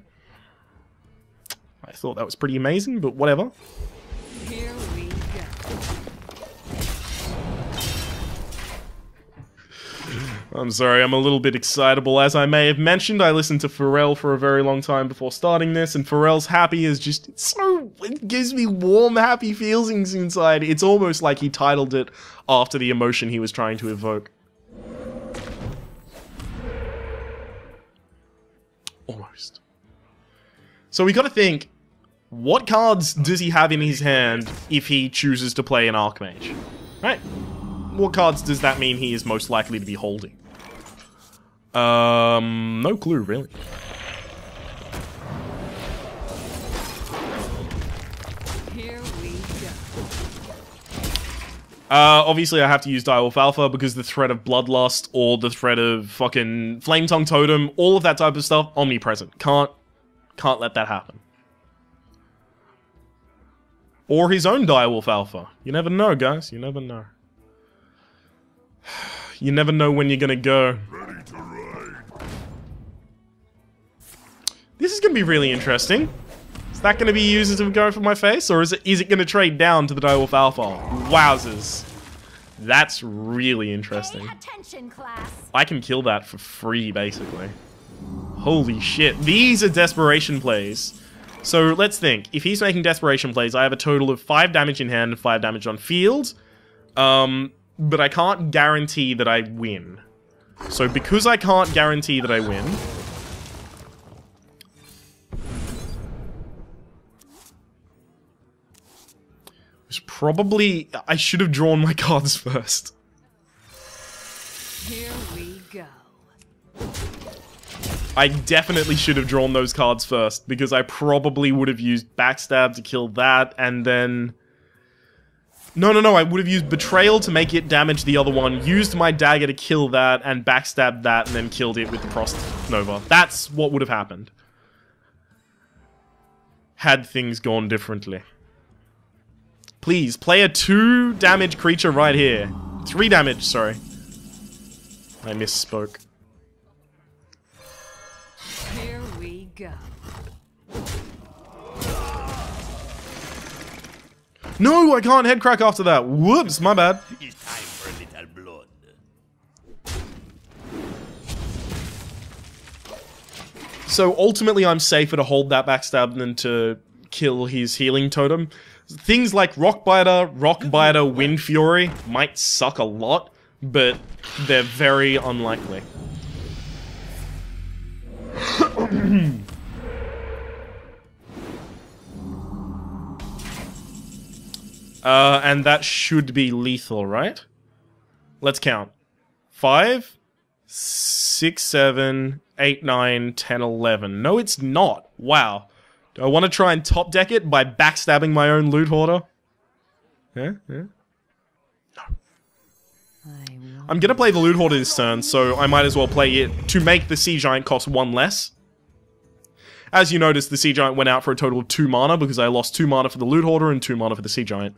I thought that was pretty amazing, but whatever. Here we go. I'm sorry, I'm a little bit excitable. As I may have mentioned, I listened to Pharrell for a very long time before starting this, and Pharrell's Happy is just it gives me warm, happy feelings inside. It's almost like he titled it after the emotion he was trying to evoke. Almost. So we gotta think, What cards does he have in his hand if he chooses to play an Archmage? Right? What cards does that mean he is most likely to be holding? No clue, really. Here we go. Obviously I have to use Direwolf Alpha because the threat of Bloodlust or the threat of fucking Flame Tongue Totem, all of that type of stuff, omnipresent. Can't let that happen. Or his own Direwolf Alpha. You never know, guys. You never know. You never know when you're gonna go. Ready to ride. This is gonna be really interesting. Is that gonna be used as a go for my face, or is it gonna trade down to the Direwolf Alpha? Wowzers. That's really interesting. Pay attention, class. I can kill that for free, basically. Holy shit. These are desperation plays. So let's think. If he's making desperation plays, I have a total of 5 damage in hand and 5 damage on field. But I can't guarantee that I win. So because I can't guarantee that I win... it's probably... I should have drawn my cards first. Here we go. I definitely should have drawn those cards first, because I probably would have used Backstab to kill that, and then... No, I would have used Betrayal to make it damage the other one, used my dagger to kill that, and backstabbed that, and then killed it with the Frost Nova. That's what would have happened. Had things gone differently. Please, play a 2 damage creature right here. 3 damage, sorry. I misspoke. Here we go. No, I can't head crack after that. Whoops, my bad. It's time for a little blood. So ultimately, I'm safer to hold that backstab than to kill his healing totem. Things like Rockbiter, Wind Fury might suck a lot, but they're very unlikely. And that should be lethal, right? Let's count. 5, 6, 7, 8, 9, 10, 11. No, it's not. Wow. Do I want to try and top deck it by backstabbing my own loot hoarder? Yeah? No. I'm gonna play the loot hoarder this turn, so I might as well play it to make the Sea Giant cost 1 less. As you notice, the Sea Giant went out for a total of 2 mana because I lost 2 mana for the loot hoarder and 2 mana for the Sea Giant.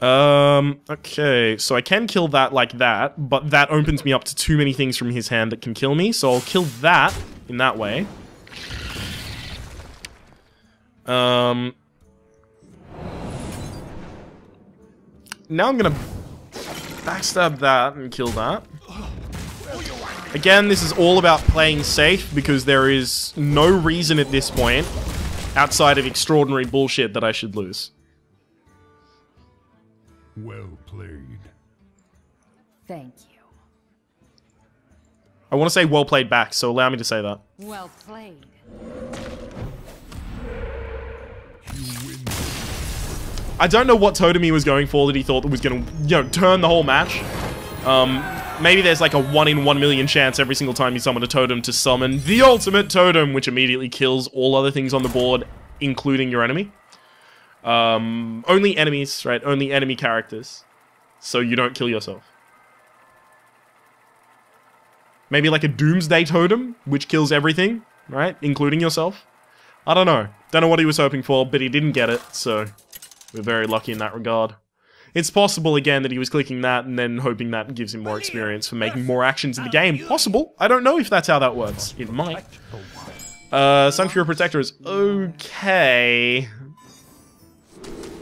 Okay, so I can kill that like that, but that opens me up to too many things from his hand that can kill me, so I'll kill that in that way. Now I'm gonna backstab that and kill that. Again, this is all about playing safe because there is no reason at this point, outside of extraordinary bullshit, that I should lose. Well played. Thank you. I want to say well played back, so allow me to say that. Well played. I don't know what totem he was going for that he thought that was going to, you know, turn the whole match. Maybe there's like a 1 in 1 million chance every single time you summon a totem to summon the ultimate totem, which immediately kills all other things on the board, including your enemy. Only enemies, right? Only enemy characters. So you don't kill yourself. Maybe like a Doomsday totem, which kills everything, right? Including yourself. I don't know. Don't know what he was hoping for, but he didn't get it, so we're very lucky in that regard. It's possible, again, that he was clicking that and then hoping that gives him more experience for making more actions in the game. Possible. I don't know if that's how that works. It might. Sunfury Protector is okay.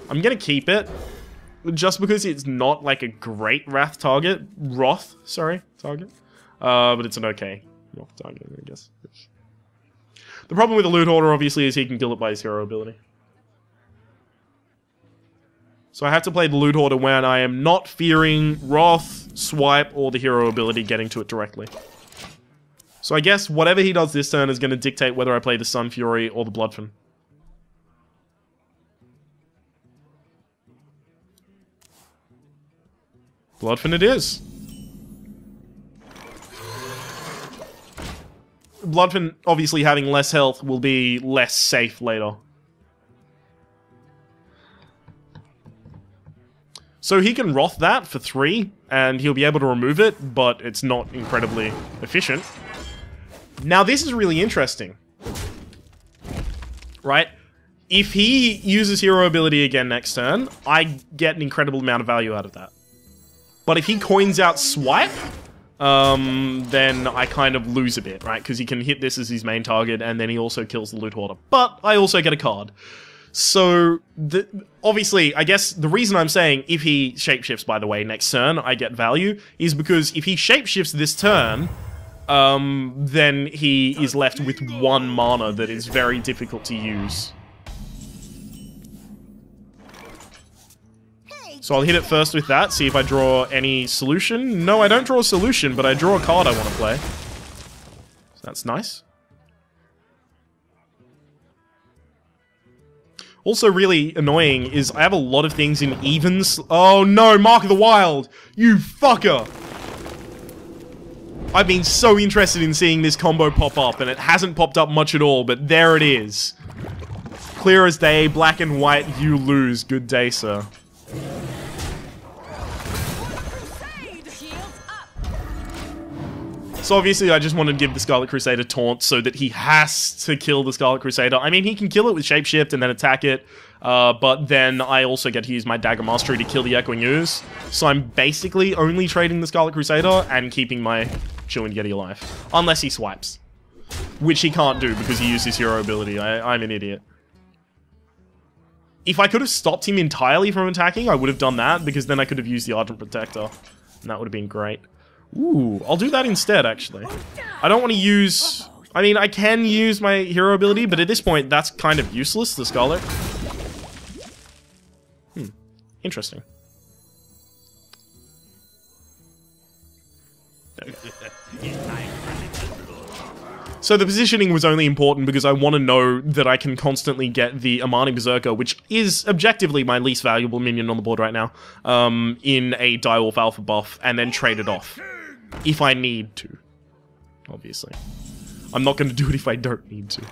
I'm gonna keep it. Just because it's not like a great Roth target. Target. But it's an okay Roth target, I guess. The problem with the Loot Hoarder, obviously, is he can kill it by his hero ability. So I have to play the Loot Hoarder when I am not fearing Wrath, Swipe, or the hero ability getting to it directly. So I guess whatever he does this turn is going to dictate whether I play the Sun Fury or the Bloodfin. Bloodfin it is. Bloodfin, obviously having less health, will be less safe later. So he can Wrath that for 3, and he'll be able to remove it, but it's not incredibly efficient. Now this is really interesting. Right? If he uses hero ability again next turn, I get an incredible amount of value out of that. But if he coins out Swipe, then I kind of lose a bit, right? Because he can hit this as his main target, and then he also kills the Loot Hoarder. But I also get a card. So, obviously, I guess the reason I'm saying if he shapeshifts, by the way, next turn, I get value, is because if he shapeshifts this turn, then he is left with 1 mana that is very difficult to use. So I'll hit it first with that, see if I draw any solution. No, I don't draw a solution, but I draw a card I want to play. So that's nice. Also really annoying is I have a lot of things in evens. Oh no, Mark of the Wild! You fucker! I've been so interested in seeing this combo pop up, and it hasn't popped up much at all, but there it is. Clear as day, black and white, you lose. Good day, sir. So obviously I just want to give the Scarlet Crusader taunt so that he has to kill the Scarlet Crusader. I mean, he can kill it with Shapeshift and then attack it, but then I also get to use my Dagger Mastery to kill the Echoing Ooze. So I'm basically only trading the Scarlet Crusader and keeping my Chillwind Yeti alive. Unless he swipes. Which he can't do because he used his hero ability. I'm an idiot. If I could have stopped him entirely from attacking, I would have done that, because then I could have used the Argent Protector. And that would have been great. Ooh, I'll do that instead, actually. I don't want to use... I mean, I can use my hero ability, but at this point, that's kind of useless, the Scarlet. Interesting. So the positioning was only important because I want to know that I can constantly get the Amani Berserker, which is objectively my least valuable minion on the board right now, in a Direwolf Alpha buff, and then trade it off. If I need to. Obviously. I'm not going to do it if I don't need to.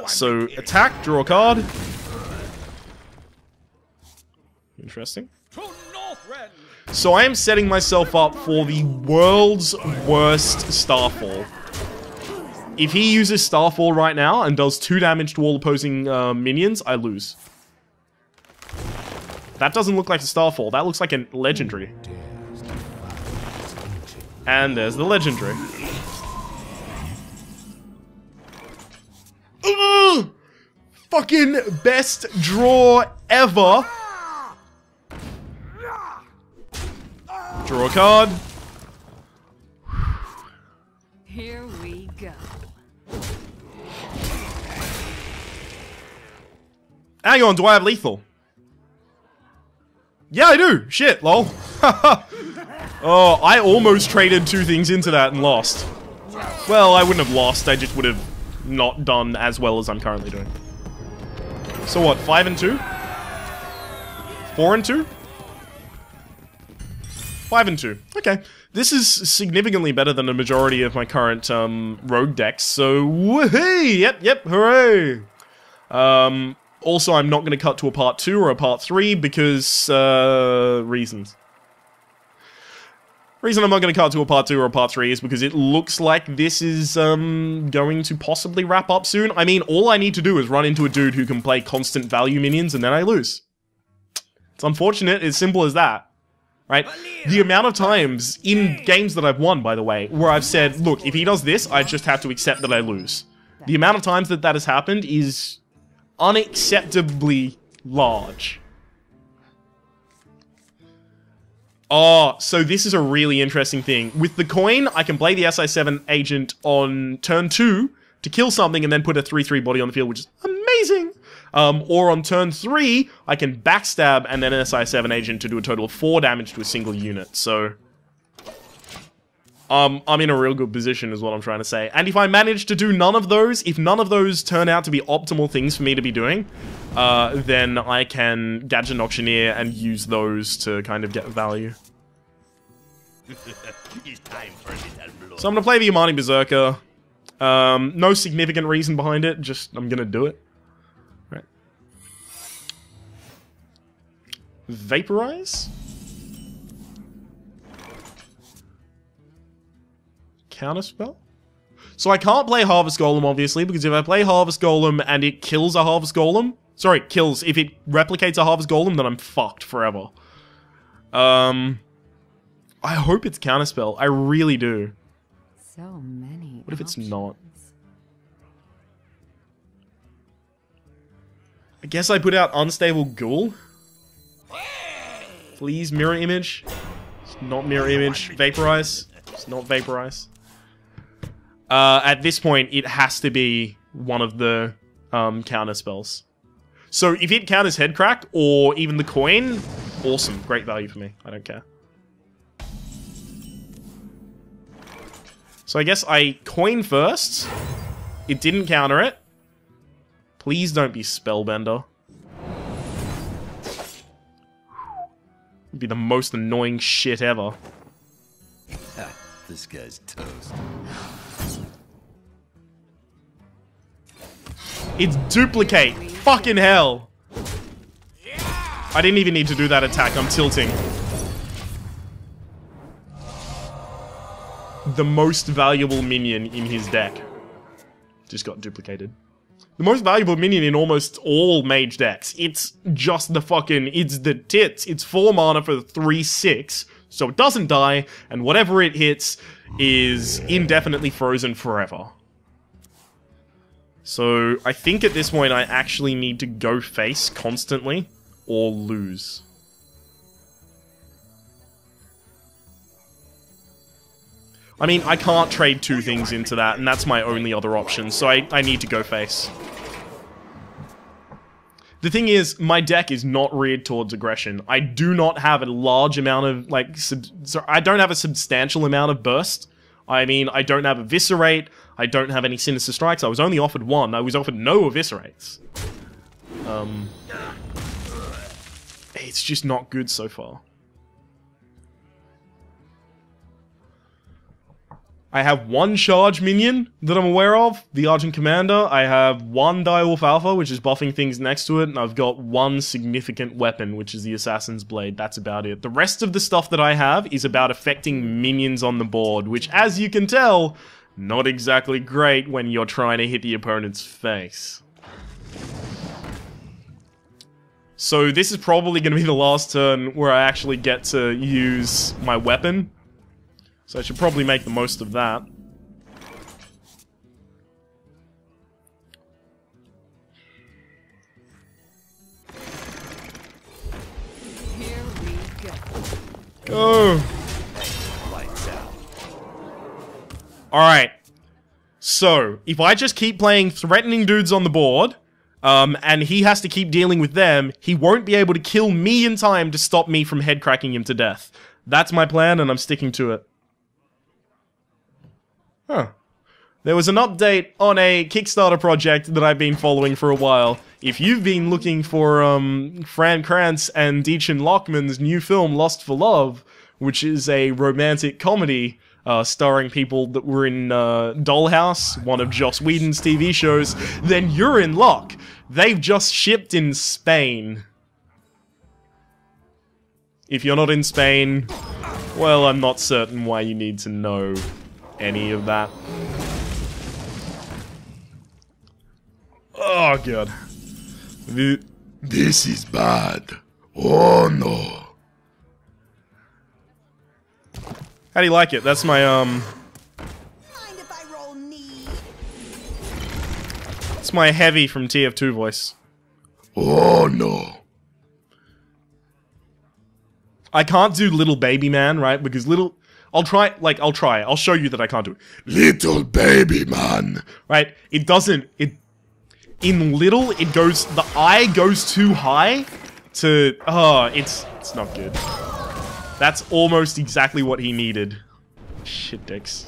So, attack, draw a card. Interesting. So I am setting myself up for the world's worst Starfall. If he uses Starfall right now and does 2 damage to all opposing minions, I lose. That doesn't look like a Starfall. That looks like a Legendary. And there's the Legendary. Ugh! Fucking best draw ever. Draw a card. Here we go. Hang on, do I have lethal? Yeah, I do. Shit, lol. Oh, I almost traded 2 things into that and lost. Well, I wouldn't have lost. I just would have not done as well as I'm currently doing. So what, 5 and 2? 4 and 2? 5 and 2. Okay. This is significantly better than the majority of my current rogue decks, so woohoo! Yep, hooray! Also, I'm not going to cut to a part 2 or a part 3 because, reasons. Reason I'm not going to cut to a part 2 or a part 3 is because it looks like this is, going to possibly wrap up soon. I mean, all I need to do is run into a dude who can play constant value minions and then I lose. It's unfortunate, it's simple as that. Right? The amount of times in games that I've won, by the way, where I've said, look, if he does this, I just have to accept that I lose. The amount of times that that has happened is unacceptably large. Oh, so this is a really interesting thing. With the coin, I can play the SI7 agent on turn 2 to kill something and then put a 3/3 body on the field, which is amazing. Or on turn 3, I can backstab and then an SI7 agent to do a total of 4 damage to a single unit. So I'm in a real good position is what I'm trying to say. And if I manage to do none of those, if none of those turn out to be optimal things for me to be doing, then I can Gadget and Auctioneer and use those to kind of get value. It's time for a little blood. So I'm gonna play the Imani Berserker. No significant reason behind it, just I'm gonna do it. Right. Vaporize? Counterspell? So I can't play Harvest Golem, obviously, because if I play Harvest Golem and it kills a Harvest Golem... Sorry, kills. If it replicates a Harvest Golem, then I'm fucked forever. I hope it's Counterspell. I really do. So many. What if it's not? I guess I put out Unstable Ghoul. Please, Mirror Image. It's not Mirror Image. Vaporize. It's not Vaporize. At this point, it has to be one of the counter spells. So if it counters Headcrack or even the coin, awesome. Great value for me. I don't care. So I guess I coin first. It didn't counter it. Please don't be Spellbender. It'd be the most annoying shit ever. This guy's toast. It's Duplicate. Fucking hell. I didn't even need to do that attack. I'm tilting. The most valuable minion in his deck just got duplicated. The most valuable minion in almost all mage decks. It's just the fucking... It's the tits. It's 4 mana for 3/6, so it doesn't die, and whatever it hits is indefinitely frozen forever. So I think at this point I actually need to go face constantly or lose. I mean, I can't trade 2 things into that, and that's my only other option, so I need to go face. The thing is, my deck is not reared towards aggression. I do not have a large amount of, like, so I don't have a substantial amount of burst. I mean, I don't have Eviscerate, I don't have any Sinister Strikes, I was only offered 1, I was offered no Eviscerates. It's just not good so far. I have 1 charge minion that I'm aware of, the Argent Commander. I have 1 Direwolf Alpha, which is buffing things next to it, and I've got 1 significant weapon, which is the Assassin's Blade. That's about it. The rest of the stuff that I have is about affecting minions on the board, which, as you can tell, not exactly great when you're trying to hit the opponent's face. So this is probably going to be the last turn where I actually get to use my weapon. So I should probably make the most of that. Here we go. Go! Alright. So, if I just keep playing threatening dudes on the board, and he has to keep dealing with them, he won't be able to kill me in time to stop me from headcracking him to death. That's my plan, and I'm sticking to it. Huh. There was an update on a Kickstarter project that I've been following for a while. If you've been looking for, Fran Kranz and Dietchen Lockman's new film, Lost for Love, which is a romantic comedy, starring people that were in, Dollhouse, one of Joss Whedon's TV shows, then you're in luck. They've just shipped in Spain. If you're not in Spain, well, I'm not certain why you need to know any of that. Oh god. This is bad. Oh no. How do you like it? That's my Mind if I roll knee? it's my heavy from TF2 voice. Oh no. I can't do Little Baby Man, right? Because I'll try. I'll show you that I can't do it. Little baby man. Right? It doesn't. In little, it goes. The I goes too high to. Oh, it's not good. That's almost exactly what he needed. Shit decks.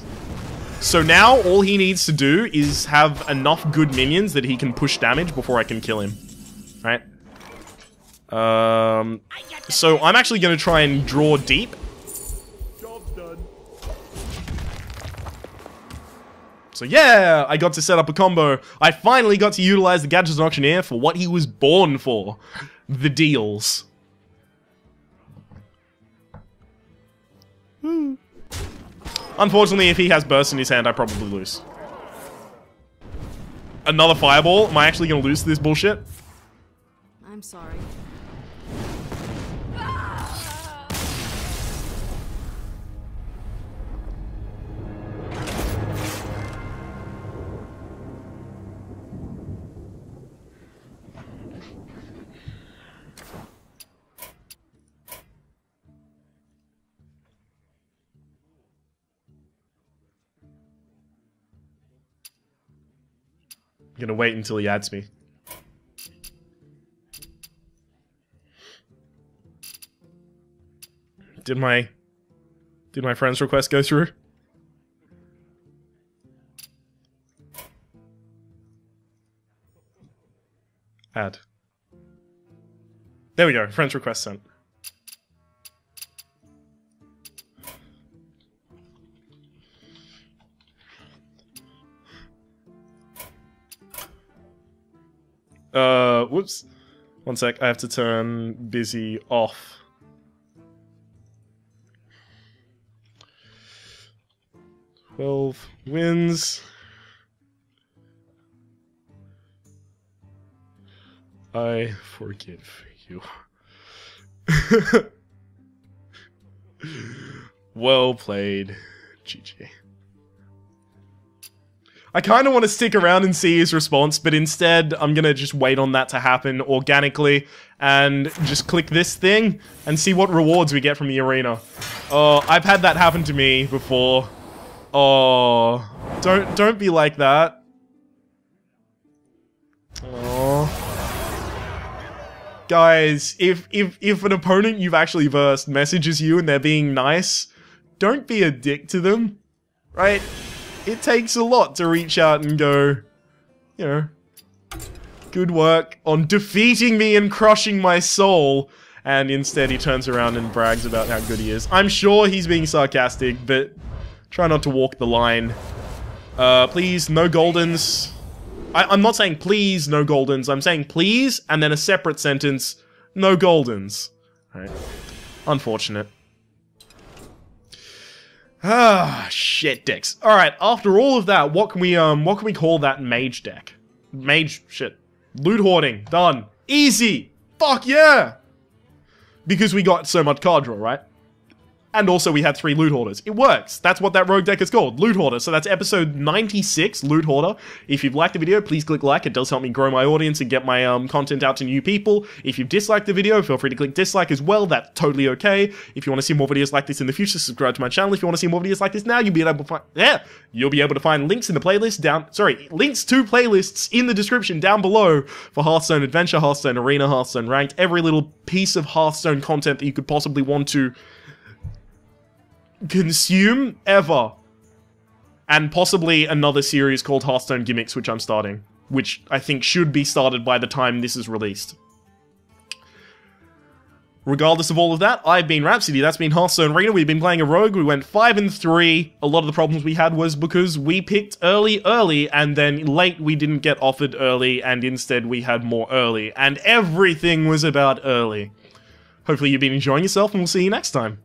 So now all he needs to do is have enough good minions that he can push damage before I can kill him. Right? So I'm actually going to try and draw deep. Job's done. So yeah, I got to set up a combo. I finally got to utilize the Gadgets and Auctioneer for what he was born for. The deals. Unfortunately, if he has Burst in his hand, I probably lose. Another Fireball? Am I actually going to lose to this bullshit? I'm sorry. I'm gonna wait until he adds me. Did my friend's request go through? Add. There we go, friend's request sent. Whoops. One sec, I have to turn busy off. Wins. I forgive you. Well played, GG. I kind of want to stick around and see his response, but instead, I'm gonna just wait on that to happen organically and just click this thing and see what rewards we get from the arena. Oh, I've had that happen to me before. Oh, don't be like that. Oh. Guys, if an opponent you've actually versed messages you and they're being nice, don't be a dick to them, right? It takes a lot to reach out and go, you know, good work on defeating me and crushing my soul. And instead he turns around and brags about how good he is. I'm sure he's being sarcastic, but try not to walk the line. Please, no Goldens. I'm not saying please, no Goldens. I'm saying please, and then a separate sentence, no Goldens. Right. Unfortunate. Ah, shit decks. Alright, after all of that, what can we call that mage deck? Mage, shit. Loot hoarding, done. Easy! Fuck yeah! Because we got so much card draw, right? And also we had 3 Loot Hoarders. It works. That's what that rogue deck is called. Loot Hoarder. So that's episode 96, Loot Hoarder. If you've liked the video, please click like. It does help me grow my audience and get my content out to new people. If you've disliked the video, feel free to click dislike as well. That's totally okay. If you want to see more videos like this in the future, subscribe to my channel. If you want to see more videos like this now, you'll be able to find links in the playlist links to playlists in the description down below for Hearthstone Adventure, Hearthstone Arena, Hearthstone Ranked, every little piece of Hearthstone content that you could possibly want to consume ever. And possibly another series called Hearthstone Gimmicks, which I'm starting, which I think should be started by the time this is released. Regardless of all of that, I've been Rhapsody, that's been Hearthstone Arena. We've been playing a rogue, we went 5-3. A lot of the problems we had was because we picked early, and then late we didn't get offered early, and instead we had more early. And everything was about early. Hopefully you've been enjoying yourself, and we'll see you next time.